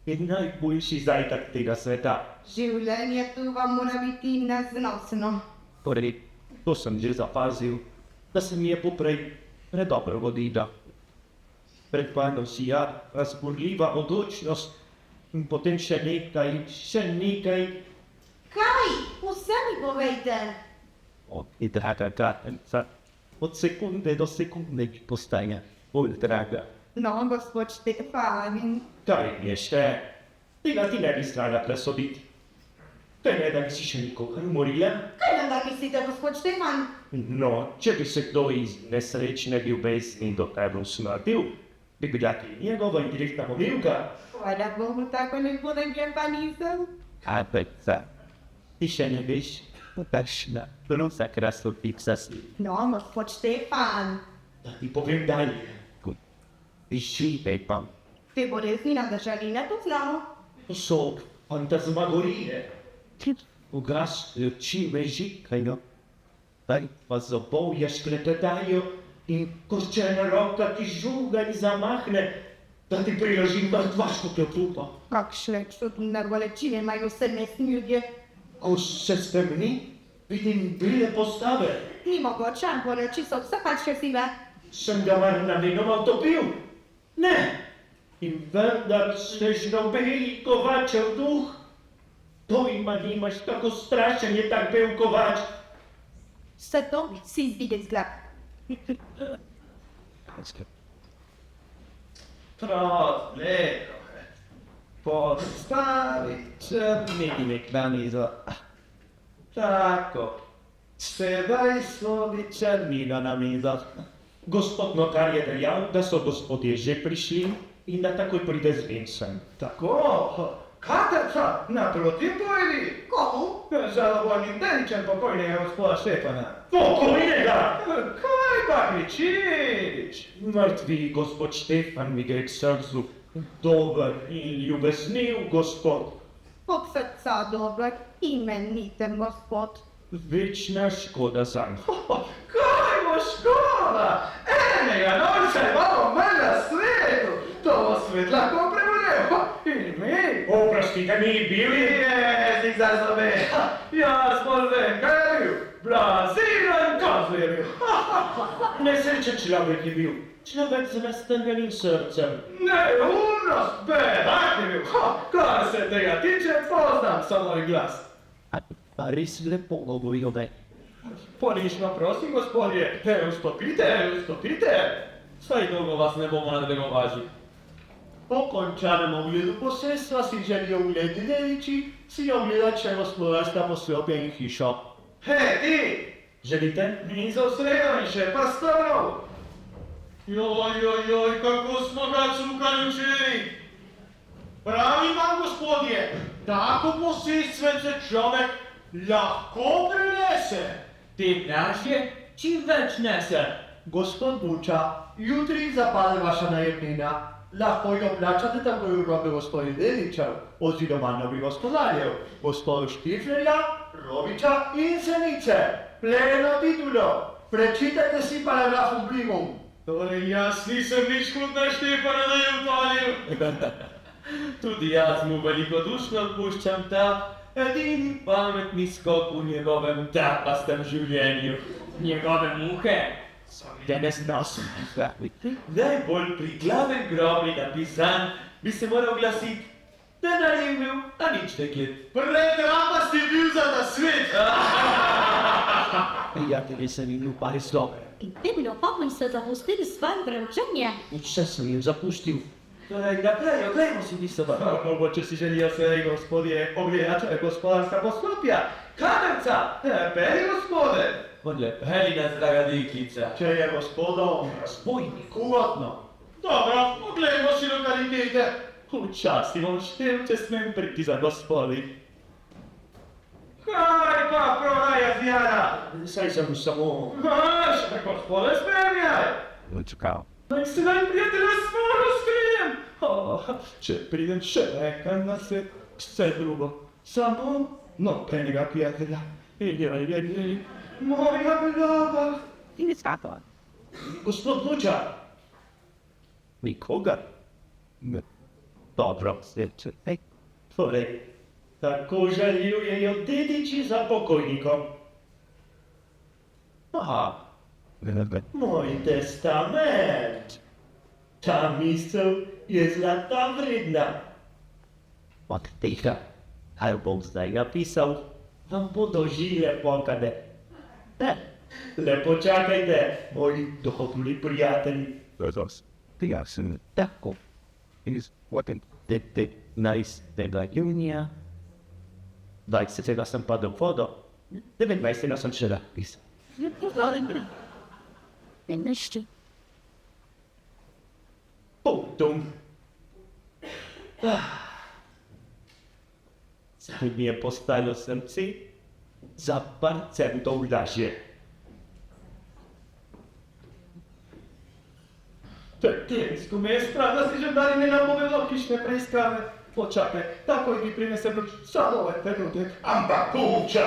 je najboljši zajtrk tega sveta. Življenje tu vam mora biti neznosno. Torej, to sem že zapazil, da se mi je poprej predobro vodila. Predpadal si ja, razburljiva odločnost in potem še nekaj. Kaj? Vse mi povejte. I draga Katrca, od sekunde do sekunde mi postaje bolj draga. No, gospod Štefan. Kaj je še? Tega ti ne bi strala presoditi. To je ne, da bi si še nikogar umorila. Kaj nam da mislite, gospod Štefan? No, če bi se kdo iz nesrečne ljubezni do tebe usmrtil, bi bila ti njegova indirektna morilka. Hvala Bogu, tako lepotenke pa nisem. Katrca, ti še ne veš, kakšna prosa krasotipca si. No, gospod Štefan. Da ti povem dalje. Iščite pa. Te bolezni nam držali ne poznamo. To so fantazmagorije. Ugasne oči mežikajo, taj pa zobovja šklepetajo in koščena roka ti žuga in zamahne, da ti priloži mrtvaško kleputo. Kakšne čudne bolečine imajo srmestni ljudje. Ko se spremeni, vidim bile postave. Ni mogoče, boleči so vse pačke sive. Sem ga mar namenoma utopil? Ne! In vendar se žnobeli Kovačev duh. Pojma nimaš, kako strašen je tak bil Kovač. Vse to si izvide zgled. Prav, lepo. Postavi črnilnik na mizo. Tako. Sedaj slovi črnilo na mizo. Gospod notар je dejal, da so gospodje že prišli in da takoj pride z vencem. Tako, Katrca, naproti pojdi. Komu? Žalovanim deničem pokojnega gospoda Štefana. Pokojnega! Kaj pa kričiš? Mrtvi gospod Štefan mi gre k srcu, dober in ljubezniv gospod. Od srca dober. Imeniten gospod. Večna škoda sam. Kaj bo škoda? Enega noča imamo manj na svetu. To svet lahko preboleva. In mi? Oprostite mi, bili? Jezik za zobe. Jaz bolj vem, kaj je bil. Blaziren kozli je bil. Nesrečen človek je bil. Človek z raztrganim srcem. Neumnost, bedak je bil. Kar se tega tiče, poznam samo glas. Pa res lepo govorijo, da Ponišno prosim, gospodje, vstopite, vstopite. Saj dolgo vas ne bomo nadlegovali. po končanem ogledu posestva si želijo ugledni dediči, si ogledati še gospodarstva poslopje in hišo. Hej, ti! Želite? Mi za sredo in še pastorov. Joj, kako smo ga cukali včeraj. Pravi vam, gospodje, tako posestven se človek lahko prinese. Tem naše, čim več nese. Gospod Buča, jutri zapade vaša najemnina. Lahko jo plačate tako v robe gospodin dedičev, oziroma novih gospodarjev, gospodu Štiflerja, Robiča in Senice. Pleno titulo, prečitajte si paragraf v primum. Torej, jaz nisem nič hud na Štefana ne utalil. Tudi jaz mu velikodušno odpuščam ta edini pametni skok v njegovem trapastem življenju. Njegove muhe so danes nosim. Najbolj priglaven grob napisan bi se moral glasiti, da naj je imel, a nič deklet. Pretrapast je bil za ta svet. Prijatelji sem jim upali slove. In temeljno pokoj se zapustili svoje preučenje. Vse sem jim zapustil. Torej, naprej, oglejmo si visova. Mogoče si želijo se, gospodje, ogledati gospodarska poslopja. Kamerca, peri gospode. Odlepeli nas, draga deklica. Če je gospodom razbojnik ugodno. Dobro, oglejmo si lokalitete. Včasih bom štel, če smem priti za gospodi. Kaj pa prodaja zjara? Saj sem samo... Še gospode spremljaj. Naj se naj prijatelja Smola skrijem. Če pridem še nekaj na svet, vse drugo. Samo nobenega prijatelja. Moja glava. Gospod Buča. Nikogar? Dobro, sreče. Torej, tako žaljujejo dediči za pokojnikom. Aha, moj testament. Ta misel je zlata vredna. Od tega, kaj bom zdaj napisal, vam bodo žile pokade. Ne, le počakajte, moji dobri prijatelji. Tako. 19. junija, 20. sem padel v vodo, 29. sem še napisal. Potom. Zdaj mi je postalo srce za par centov lažje. Terensko me je strah, da si že dali ne napovedal hišne preiskave. Počakaj, takoj mi prinesem samo trenutek. Ampak Buča!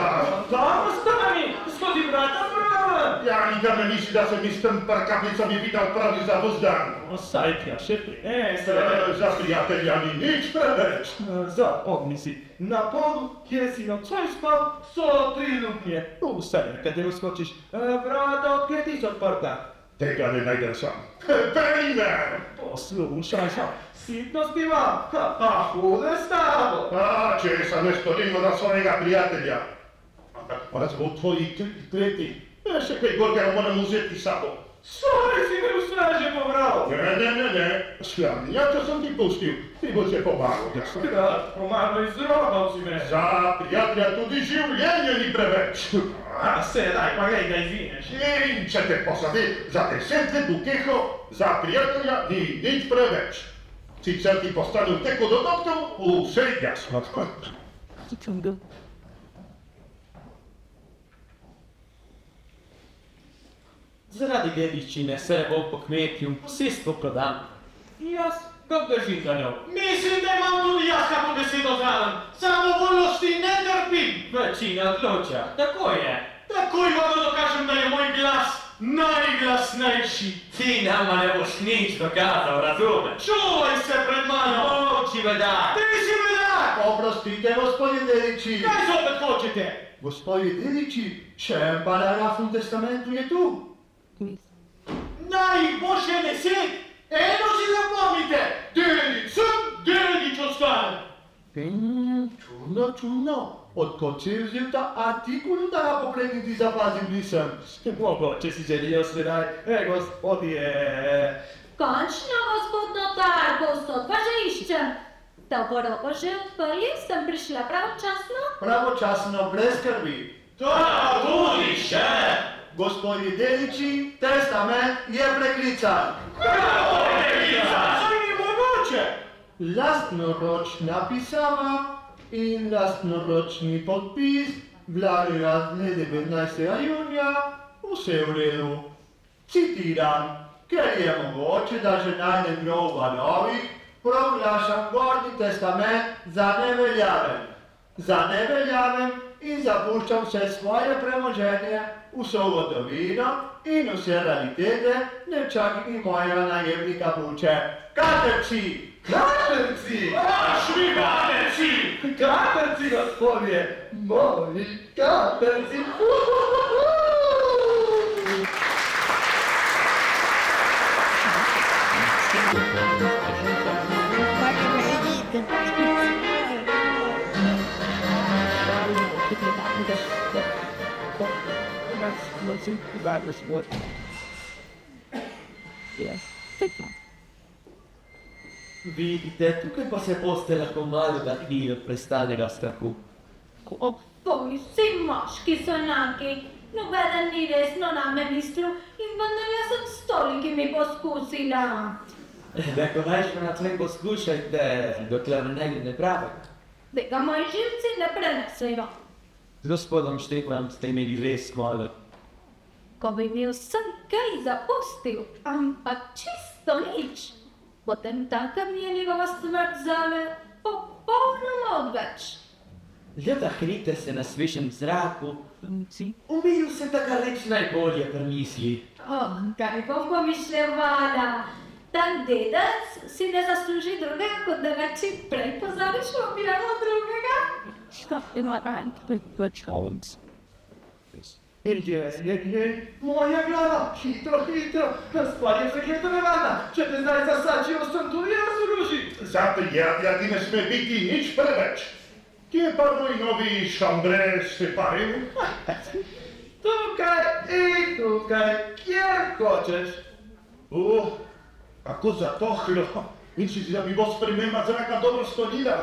Tam ostani, schodi vrata prava. Ja nikam ne misli, da se mi s tem parkapnicami vital pravi za vozdan. Saj tja še prinesem. Za prijatelja ni nič preveč. Zapomni si, na podu, kjer si nocoj spal, so 3 luknje. Vse, kater uskočiš, vrata odkriti so odprta. Tega ne najdem sam. Pejme! Poslušaj, sitnost ima, hude s tabo. Če se ne storimo za svojega prijatelja. Ampak moraš bo tvoji tretji. Še kaj gorkega moram vzeti s sabo. Saj si me vse že pobral. Ne. Šlamnja, če sem ti pustil, ti bo se pomagal. Skrat, pomagal izrogal si me. Za prijatelja tudi življenje ni preveč. Sedaj pa glej, da izvineš. In če te posadi za 10 let v keho, za prijatelja ni nič preveč. Sicer ti postane teko do doktorov, vse jasno. Zaradi dediščine se bo po kmetju posestvo prodam. Jaz Kako držim za njo? Mislim, da imam tudi jaz kako besedo zraven. Samo volosti ne trpim. Večina odloča, tako je. Takoj vam dokažem, da je moj glas najglasnejši. Ti nama ne boš nič dokazal, razumeš? Čuvaj se pred mano. Oči vedak. Ti si vedak. Oprostite, gospodje Deliči. Kaj zopet hočete? Gospodje Deliči, še en paragraf v testamentu je tu. Najboljše deset. Eno si zapomnite. Delič sem, Delič ostanem. Čudno. Odkot si vzil ta artikul, da ga popleniti zapazil nisem? Mogoče si želijo sedaj, gospodje. Končno, gospod notar, povsod pa že iščem. Tako roko že odprli, sem prišla pravčasno. Pravočasno, brez skrbi. Ta tudi še. Gospodje Deliči, testament je preklican. Kako preklican? Saj ni mogoče. Lastnoročna pisava in lastnoročni podpis, vladnega dne 19. junija, vse v redu. Citiram, ker je mogoče, da že najdem nov valovih, proglašam gornji testament za neveljaven. Za neveljaven in zapuščam vse svoje premoženje, vso gotovino in vse realitete, ne čakaj mojega najemnika buče. Katerci! Katerci! Vašmi katerci! Katerci, gospodje! Moji katerci! Vidite, tukaj pa se boste lahko malo dahnili od prestanega strahu. Tvoj vsi moški so enaki, nobeden ni resno name mislil in vendar jaz sem s tolikimi poskusila. Tako najšlo na tlem poskušajte, dokler ne prave. Tega moji živci ne prenesejo. Z gospodom Štefanom ste imeli res smolo. Ko bi mi vsem kaj zapustil, ampak čisto nič, potem takem je njegova smrt zame popolnoma odveč. Ljubda hrite se na svežem zraku, umijo se, da ga reč najbolje premisli. Kaj bom pomišljevala? Dan dedec si ne zasluži drugega, kot da ga čim prej pozabiš v objavo drugega. Moja glava, hitro, stvar je sekretno nevarna, če te zdaj zasačijo, sem tudi jaz zruži. Za prijatelja ti ne sme biti nič preveč. Kje pa moj novi šambre Štefanu? Tukaj in tukaj, kjer hočeš. Kako zatohlo. Misliš, da mi bo sprememba zraka dobro storila?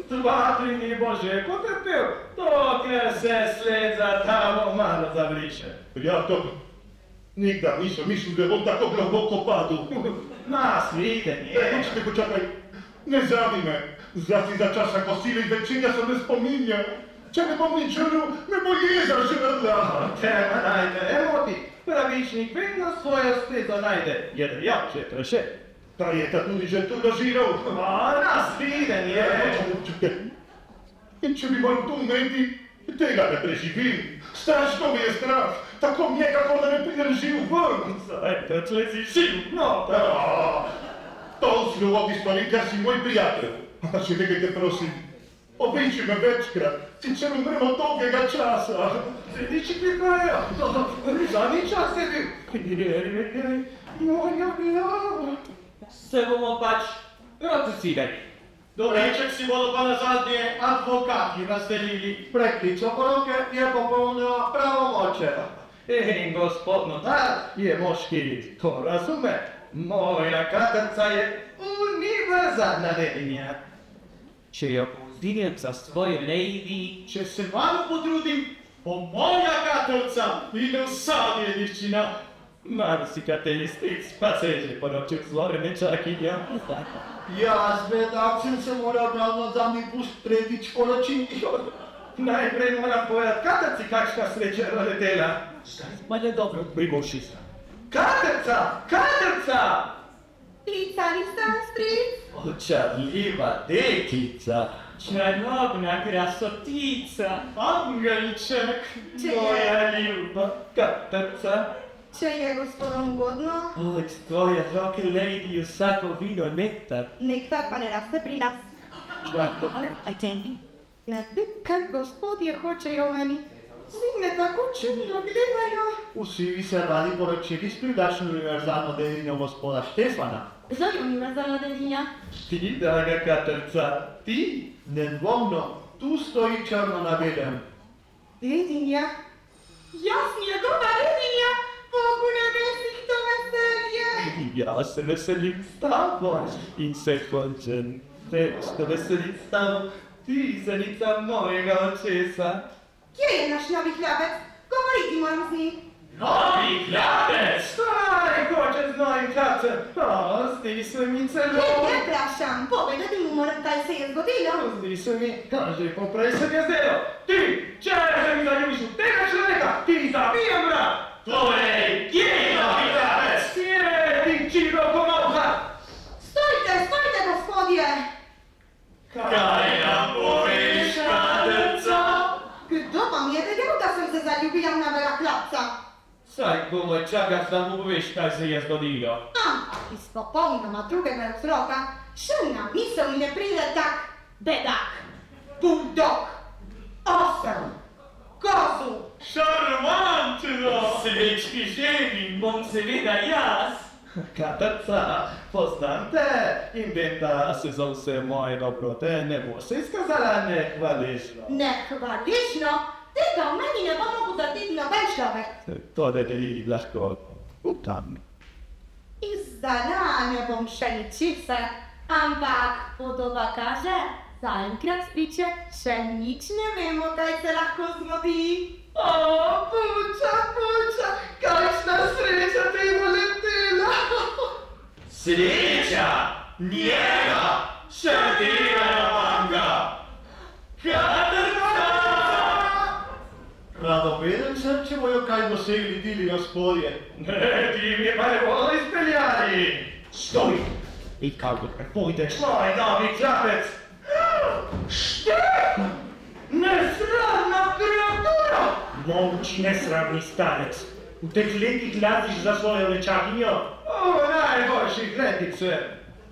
2-3 dni bo že potrpel, dokler se sled za tamo malo zavriše. Prijatelj, nikdar nisem mislil, da bom tako globoko padel. Nasvitenje. Počakaj, ne zavi me. Zlasti za časa kosila in večinja se ne spominja. Če ne bom nič želil, me bo jeza žrla. Tema najde emoti, pravičnik vedno svojo stezo najde, je dejal, če preše. Ta je ta tudi že tu dožiral. Nasvidenje. Čakaj, in če bi moral tu umreti, tega ne preživim. Strašno mi je strah, tako mi je, kako da ne pridem živ ven. Zdaj te tlezi živ, no. To uslugo stvari, ker si moj prijatelj. A še nekaj te prosim, običi me večkrat, sicer umrem od dolgega časa. Srediči prihaja, zadnji čas je bil. Moja glava. Se bomo pač procesirali. Doreček si bodo pa nazadnje advokati razdelili. Preklic oporoke je popolnoma pravomoče. In gospod notar je moški, to razume. Moja katerca je univerzalna redenja. Če jo povzdignem za svoje lejdi, Če se malo potrudim, bo moja katerca in vsa dediščina. Marsikateri stric pa se je že poročil z Lore nečakinja. Jaz, bedak, sem se moral ravno zadnji pust tretjič poročiti. Najprej moram povedati katerci, kakšna sreča je naletela. pa ne dobro priboši se. Katerca! Katerca! Klicali ste, stric? Očarljiva deklica, čarobna krasotica, angelček, moja ljuba katrca. Če je gospodom ugodno, Od tvoje roke, lady, vsako vino nektar. nektar pa ne raste pri nas. Glede, kaj gospodje hočejo meni. Vsi me tako čudno gledajo. Vsi bi se radi poročili s privlačno univerzalno dedinjo gospoda Štefana. Zdaj univerzalna dedinja. Ti, draga katrca, ti. Nedvomno, tu stoji črno na belem. Dedinja? Jaz njegova dedinja? Bogu nebesih to veselje. Jaz se veselim s tabo in se hočem težko veselim s tabo, ti zenica mojega očesa. Kje je naš novi hljabec? Govoriti moram z njim. Novi hljabec! Kaj hoče z novim hlapcem? Zdi se mi celo... Ne vprašam, povedati mu moram, kaj se je zgodilo. Zdi se mi, kaže, poprej se mi je zdelo. Ti, če se mi zaljubiš v tega človeka, ti zabijem vrat! Torej, kje je novi hlapec? Kje ti čiro pomoha? Stojte, stojte, gospodje! Kaj nam poveš, katrca? Kdo vam je vedel, da sem se zaljubila v novega hlapca? Saj komaj čakaš, da mu poveš, kaj se je zgodilo. Ampak iz popolnoma drugega vzroka še na misel mi ne pride tak bedak, buldog, osel, kozu. Šarmantno! Srečki želim, bom seveda jaz. Katrca, poznam te in vem, da se za vse moje dobrote ne bo se izkazala nehvaležno. Nehvaležno? Tega v meni ne bo mogel zatiti noben človek. To ne deli lahko upam. Izdala ne bom še ničesar, ampak podoba kaže, zaenkrat spriče, še nič ne vemo, kaj se lahko zgodi. O, puča, kakšna sreča te bo letela! Sreča? Njega? Še tega manga! Katrca! Radoveden sem, če bojo kaj dosegli tili gospodje. Ne, ti mi pa ne bodo izpeljali! Stoj! In kako prepojdeš? Moj novi hlapec! Štefan! Nesramna kreatura! Molči nesramni starec. V teh letih laziš za svojo nečakinjo? O, najboljših letih sem.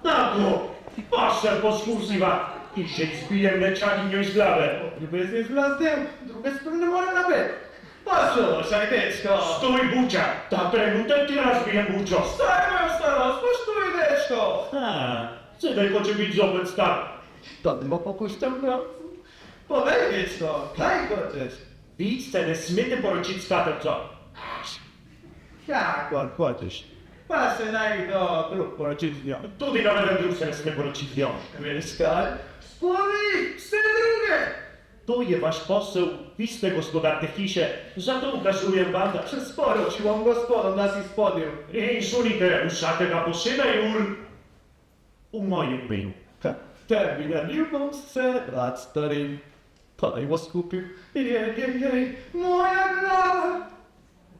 Tako, pa se poskusiva. In že izbijem nečakinjo iz glave. Ljubezni z vlastem, druge sploh ne more napet. Poslušaj, dečko. Stoj, buča! Ta trenutek ti razbijem bučo. Staj, mojo starost, poštuj, dečko. Sedaj hoče biti zopet star. To ne bo popuščal mravcu. Povej, dečko, kaj hočeš? Vi se ne smete poročiti s katrco. Kakor hočeš. Pa se naj kdo drug poroči z njo. Tudi noben drug se ne sme poročiti z njo. Veš kaj? Spori vse druge! To je vaš posel, vi ste gospodar te hiše, zato ukazujem vam, da Še sporoči bom gospodom, da si spodil. in šunite vsakega posebej v mojem imenu. Tebi na ljubom se rad starim. Pa naj bo skupil. Jej, moja glava!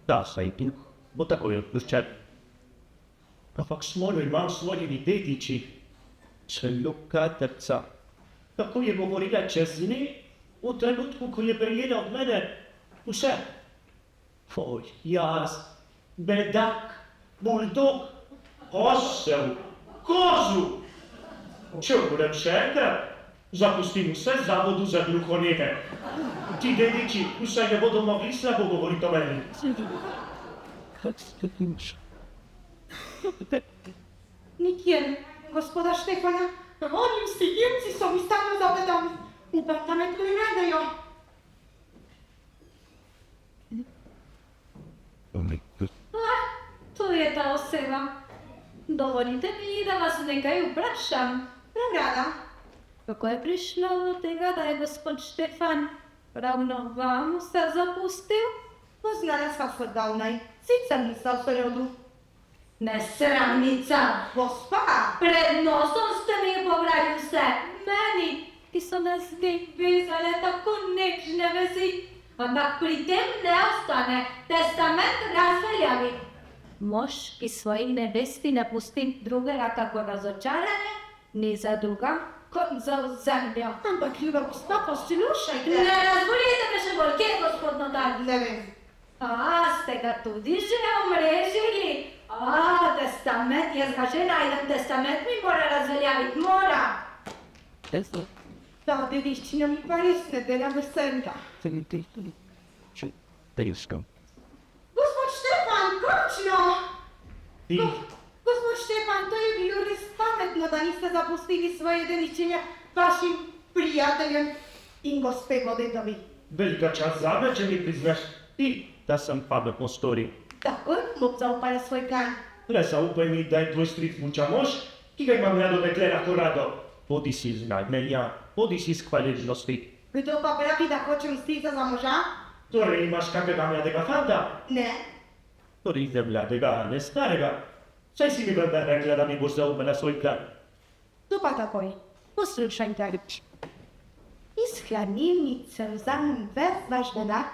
Da, saj bo tako je odpuščen. Ampak Smolo imam v svojimi dediči. Čelo katrca. Tako je govorila čez dne, v trenutku, ko je prejela od mene vse. Oj, jaz, bedak, buldog, osel, kozu. Če budem še enkrat, zapustim vse zavodu za gluhoneme. Ti dediči vsaj ne bodo mogli slabo govoriti o meni. Nikjer, gospoda Štefana, oni vsi jemci so mi stalno zavedali. Upam, da me tu ne najdejo. To je ta oseba. Dovolite mi, da vas nekaj vprašam. Pregrada. Kako je prišlo do tega, da je gospod Štefan ravno vam vse zapustil? Poznala sva se davnaj, sicer nista v sojodu. Nesramnica! Gospa! Pred nosom ste mi pobrali vse, meni, ki so nas zdaj vezale tako nežne vezi. Ampak pri tem ne ostane testament razveljavi. Mož, ki svoji nevesti ne pusti drugega kako razočaranje, ni za druga, kot za zemljo. Ampak ljuba gospa, poslušajte. Ne razborite me še bolj, kje je gospod notar? Ne vem. Ste ga tudi že omrežili? Testament, jaz ga že najdem, testament mi mora razveljaviti, mora. Ta dediščina mi pa res ne dela veselja. Gospod Štefan, končno! Gospod Štefan, to je bilo res pametno, da niste zapustili svoje dediščine vašim prijateljem in gospe Vodetovi. Velika čast zame, če mi priznaš ti, da sem pametno storil. Takoj bom zaupala svoj plan. Le zaupaj mi, da je tvoj stric muča mož, ki ga imam rado dekle lahko rado. Bodi si iz znamenja, bodi si iz hvaležnosti. Kdo pa pravi, da hočem strica za moža? Torej imaš kakega mladega fanta? Ne. Torej ne mladega, ne starega. Saj si mi vendar rekla, da mi boš zaupala svoj plan. To pa takoj. Poslušajte. Iz hranilnice vzamem ves vaš denar,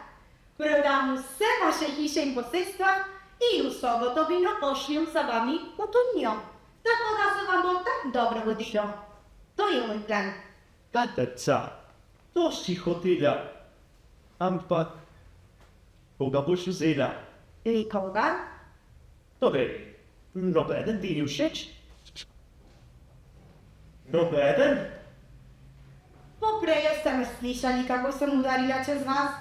prodam vse vaše hiše in posestva in v Sobotovino pošljem za vami v Tunijo. Tako da se vam bo tak dobro vodilo. To je moj plan. Katerca, to si hotela. Ampak, koga boš vzela? Koga? Torej, nobeden ti ni všeč? Nobeden? Poprej ste me slišali, kako sem udarila čez vas.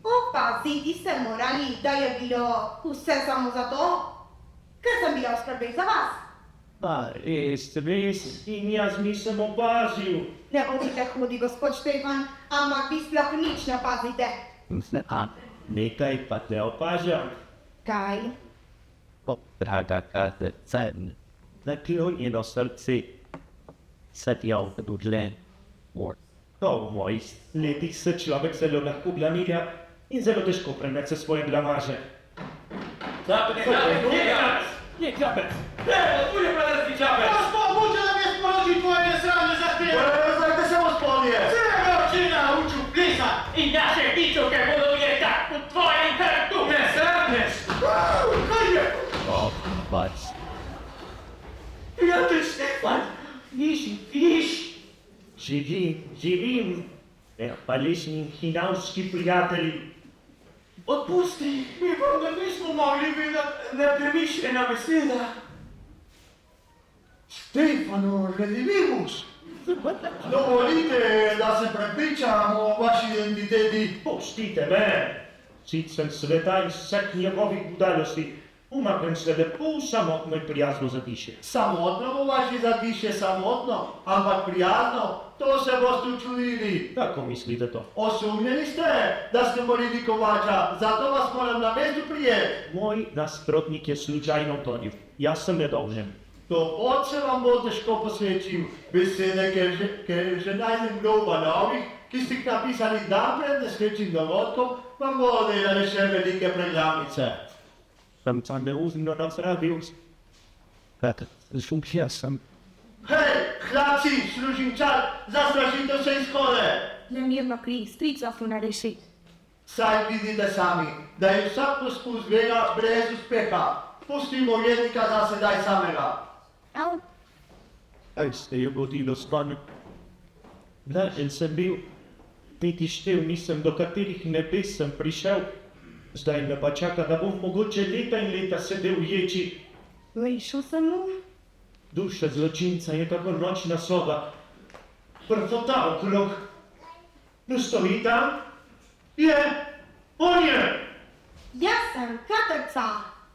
Opaziti ste morali, da je bilo vse samo zato, ker sem bila v skrbeh za vas. Res, in jaz nisem opazil. Ne bodite hudi, gospod Štefan, ampak vi sploh nič ne opazite. Nekaj pa te opažam. Kaj? Draga katerca, naklonjeno srce se ti odudle. V mojih letih se človek zelo lahko blamira in zelo težko prenese svoje blamaže. Nie klapec! Odpójdę pradarski klapec! Gospod, budźcie na mnie sporodzić twoje nesrane zachtiewa! Zajdę się gospodzie! Czego ci nauczył pisać i nasze piczukę buduje tak u twojej kartu? Nesrane! Chodźmy! Patrz. Piotr Štefan! Widzisz? Żywim. Paliśmy hinauski prijatelji. Odpusti, mi pa ne bismo mogli videti nepremišljena beseda. Stefano, redivimus! Dovolite, da se prepričam o vaši identiteti. Pustite me. Sicer sveta iz vseh njegovih budalosti. Umaknem se lepo v samotno in prijazno zatišje. Samotno bo vaši zatišje samotno, ampak prijazno, to se boste učudili. Kako mislite to? Osumljeni ste, da ste morili Kovača, zato vas moram na mestu prijeti. Moj nasprotnik je slučajno utonil. Jaz sem nedolžen. To pot se vam bo težko posvečil. Besede, ker že najdem groba novih, ki ste jih napisali dan pred nesrečnim dogodkom, vam bodo delali še velike preglavnice. Sem pa neuzno razrabil. Šumpija sem. Hej, hlapci, služinčar, zastrašite vse izhode. Nemirno kri, stric vas ne reši. Saj vidite sami, da je vsak poskus vega brez uspeha. Pustimo jednika za sedaj samega. Kaj se je godilo s vami? Blažen sem bil, niti štev nisem, do katerih nebes sem prišel. Zdaj me pa čaka, da bom mogoče leta in leta sedel v ječi. Rešil sem mu? Duša zločinca je kakor nočna soba. Prfota okrog. No stoji tam. Je, on je. Jaz sem katerca.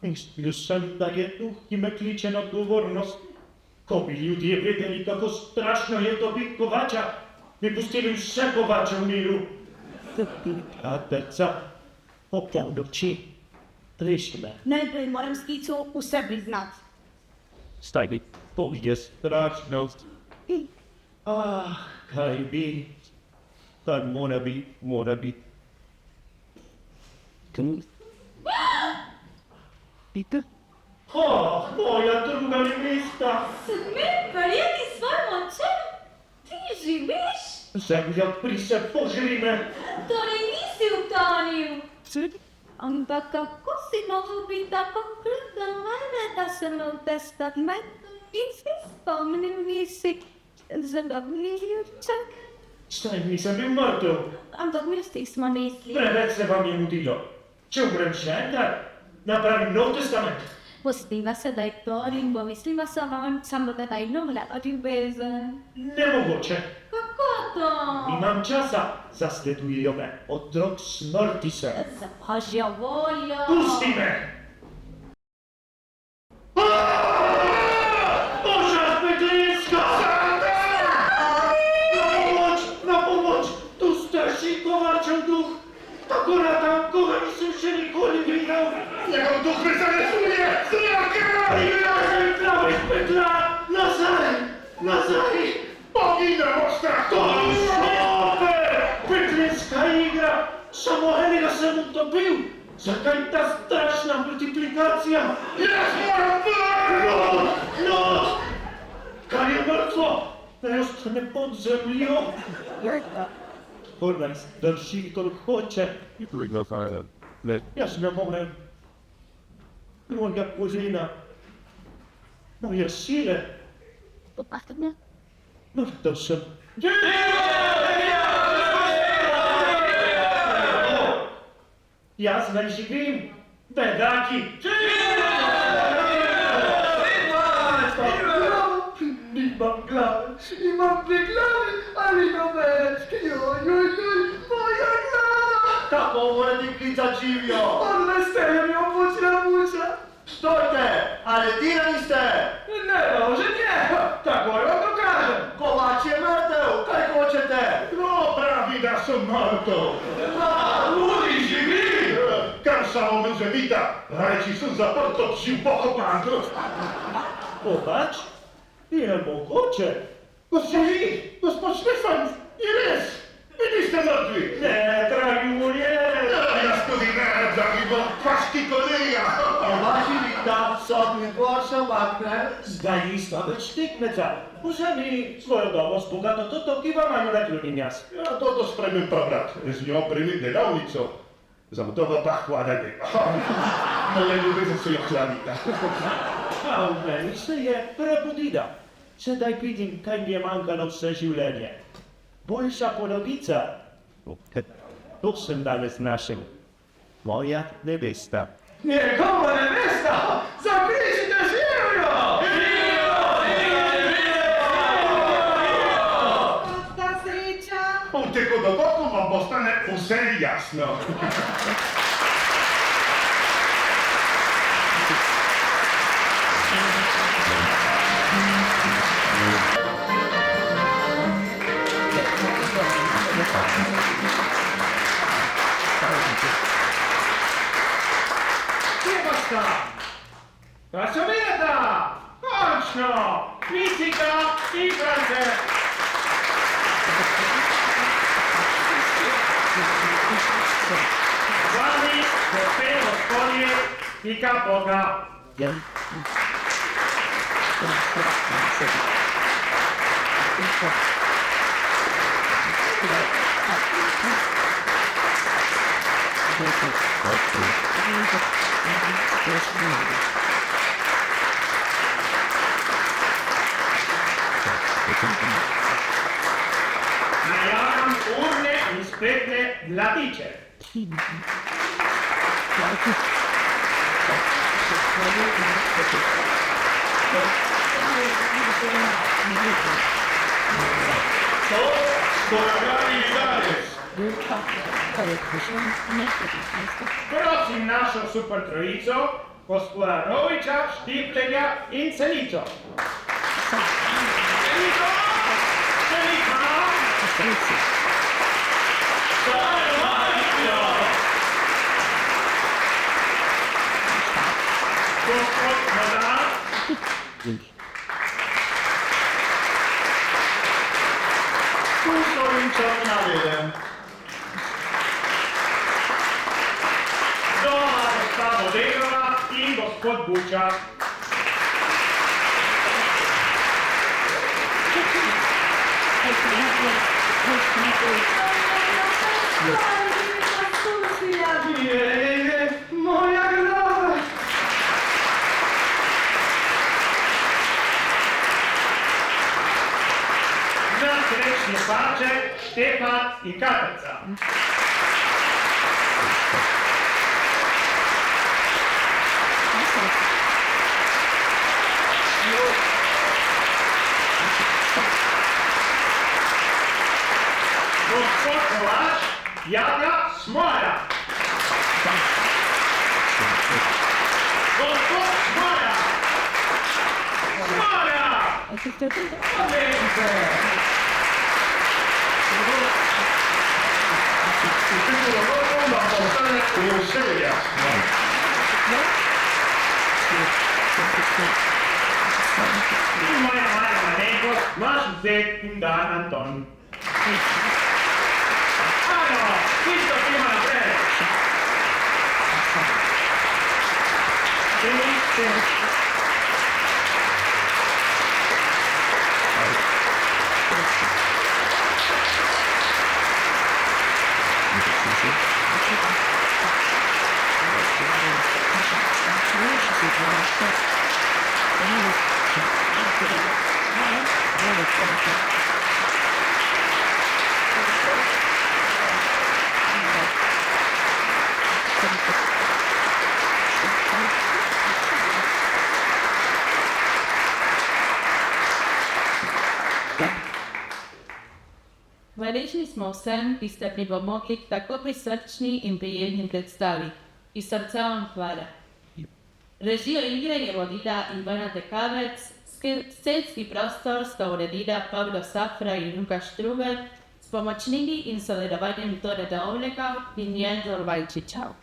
Mislil sem, da je duh, ki me kliče na odgovornost. Ko bi ljudje vedeli, kako strašno je to biti Kovača, bi pustili vse Kovače v miru. Katerca, odloči, reši me. Najprej moram stricu vse priznati. Staj, to je strašno. Kaj bi? Kaj mora biti. Pite? Moja druga nevesta! Smem verjeti svojim očem? Ti živiš? Zemlja prise, poželi me! Torej nisi utonil? Ampak kako si mogel biti tako krut za mene, da sem v testamentu in si spomnil nisi? Zadobni ljubček. Saj nisem bil mrtev. Ampak vsi smo mislili. Preveč se vam je mudilo. Če umrem še enkrat, napravim nov testament. Pustiva sedaj to in pomislila se vam samo da najnovljava ljubezen. Nemogoče. Kako to? Imam časa, zasledujejo me. Od drog smrti se. Za božjo voljo. Pusti me! Požar peklenska! Na pomoč! Tu strši Kovačev duh! Tako rada, koga nisem še nikoli videl! Njegov duh me zaresuje! Zraka! Prijatelj pravi pekla! Nazaj! Nazaj! Poginemo strahu! Super! Peklenska igra! Samo enega sem utobil! Zakaj ta strašna multiplikacija? Jaz moram! No! Kar je mrtvo, naj ostane pod zemljo. Por nas drži, koliko hoče. Jaz ne morem. Moja kožina, moje sile, Popatrne. mrtev sem. Jaz ne živim, bedaki. Nimam glave, imam dve glavi, ali nobenec, moja glava. Kako morate klicati živijo? Odneste mi opučila muča. Stojte! Aretirani ste! Ne može nje, takoj vam dokažem. Kovač je mrtev! Kaj hočete? No, pravi, da sem mrtev. Ludi živi. Kar samo me zavita, reči sem zaprt od živ pokopan. Kovač? Je mogoče. Gospod Štefan, je res. Vi niste mrtvi. Ne, dragi mulje. Jaz tudi ne, dragi bom, vaški kolega. Vaši vita so mi boljša makne. Zdaj nismo več tekmeca. Vzemi svojo domo s bogato toto, ki vam manj nakljunim jaz. Ja, toto spremem pa brat, z njo primim delavnico. Zagotovo pa hvala Boga. Moja ljubezen se jo hladita. A v meni se je prebudila. Sedaj vidim, kaj mi je manjkalo vse življenje. Boljša polovica. To sem danes našel. Moja nevesta. Njegova nevesta! Zakričite živjo! Ta sreča. V teku dogodku vam postane vse jasno. Sjebaška! Rasovjeta! Končno! Misika i France! Z vami, gospe, gospodje, pika Boga. Najavljam urne in spretne mladiče. To smo napravili danes. Prosim našo super trojico, gospoda Roviča, Štipljenja in Celico. Celico! Celica! Gospod Voda. Kusovičom navedem. Doma gospa Vodetova in gospod Buča. Moja glava! je parček, Štefan in Katrca. Gospod Kovač, Jaka Smola. Gospod Smola. Smola! Odlične! Moja mala malenkost, imaš vzet in dan Anton. Ano, tisto ki ima naprej. Hvaležni smo vsem, ki ste pripomogli k tako prisrčni in prijetni predstavi. Iz srca vam hvala. Režijo igre je vodila Ivana Tekavec, scenski prostor sta uredila Pavel Golia in Jaka Smola, s pomočniki in sodelovanjem UTOPLJENECA in Jezor Valčiča.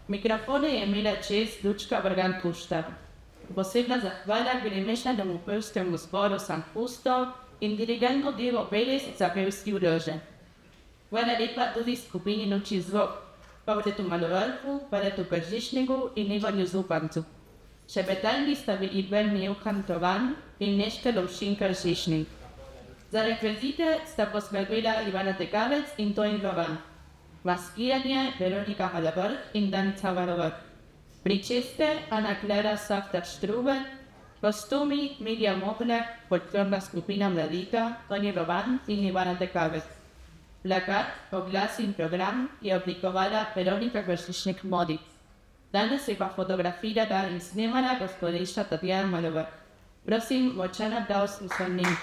Mikrofone je imela čest Lučka Vrgan-Puštar. Posebna zahvala gre mešanemu pevskemu zboru San Justo in dirigentu Devo Beles za pevski vložek. Hvala lepa tudi skupini Noči zvok, Pavletu Malovalku, Pavletu Kržišniku in Ivanu Zupancu. Šepetali sta bili Velmi Johantovan in Neška Lovšin-Kržišnik. Za rekvizite sta poskrbela Ivana Tekavec in Tojn Rovan. Maskiranje Veronika Halavrh in Danica Varovrh. Pričeske Ana Klara Saftar-Štruben, kostumi Milja Moblek, folklorna skupina Mladika, Tojn Rovan in Ivana Tekavec. Plakat, oglas in program je oblikovala Veronika Kržišnik-Modic. Danes je pa fotografirala in snemala gospodična Tatjana Malovrh. Prosim, močan aplavz vsem njim.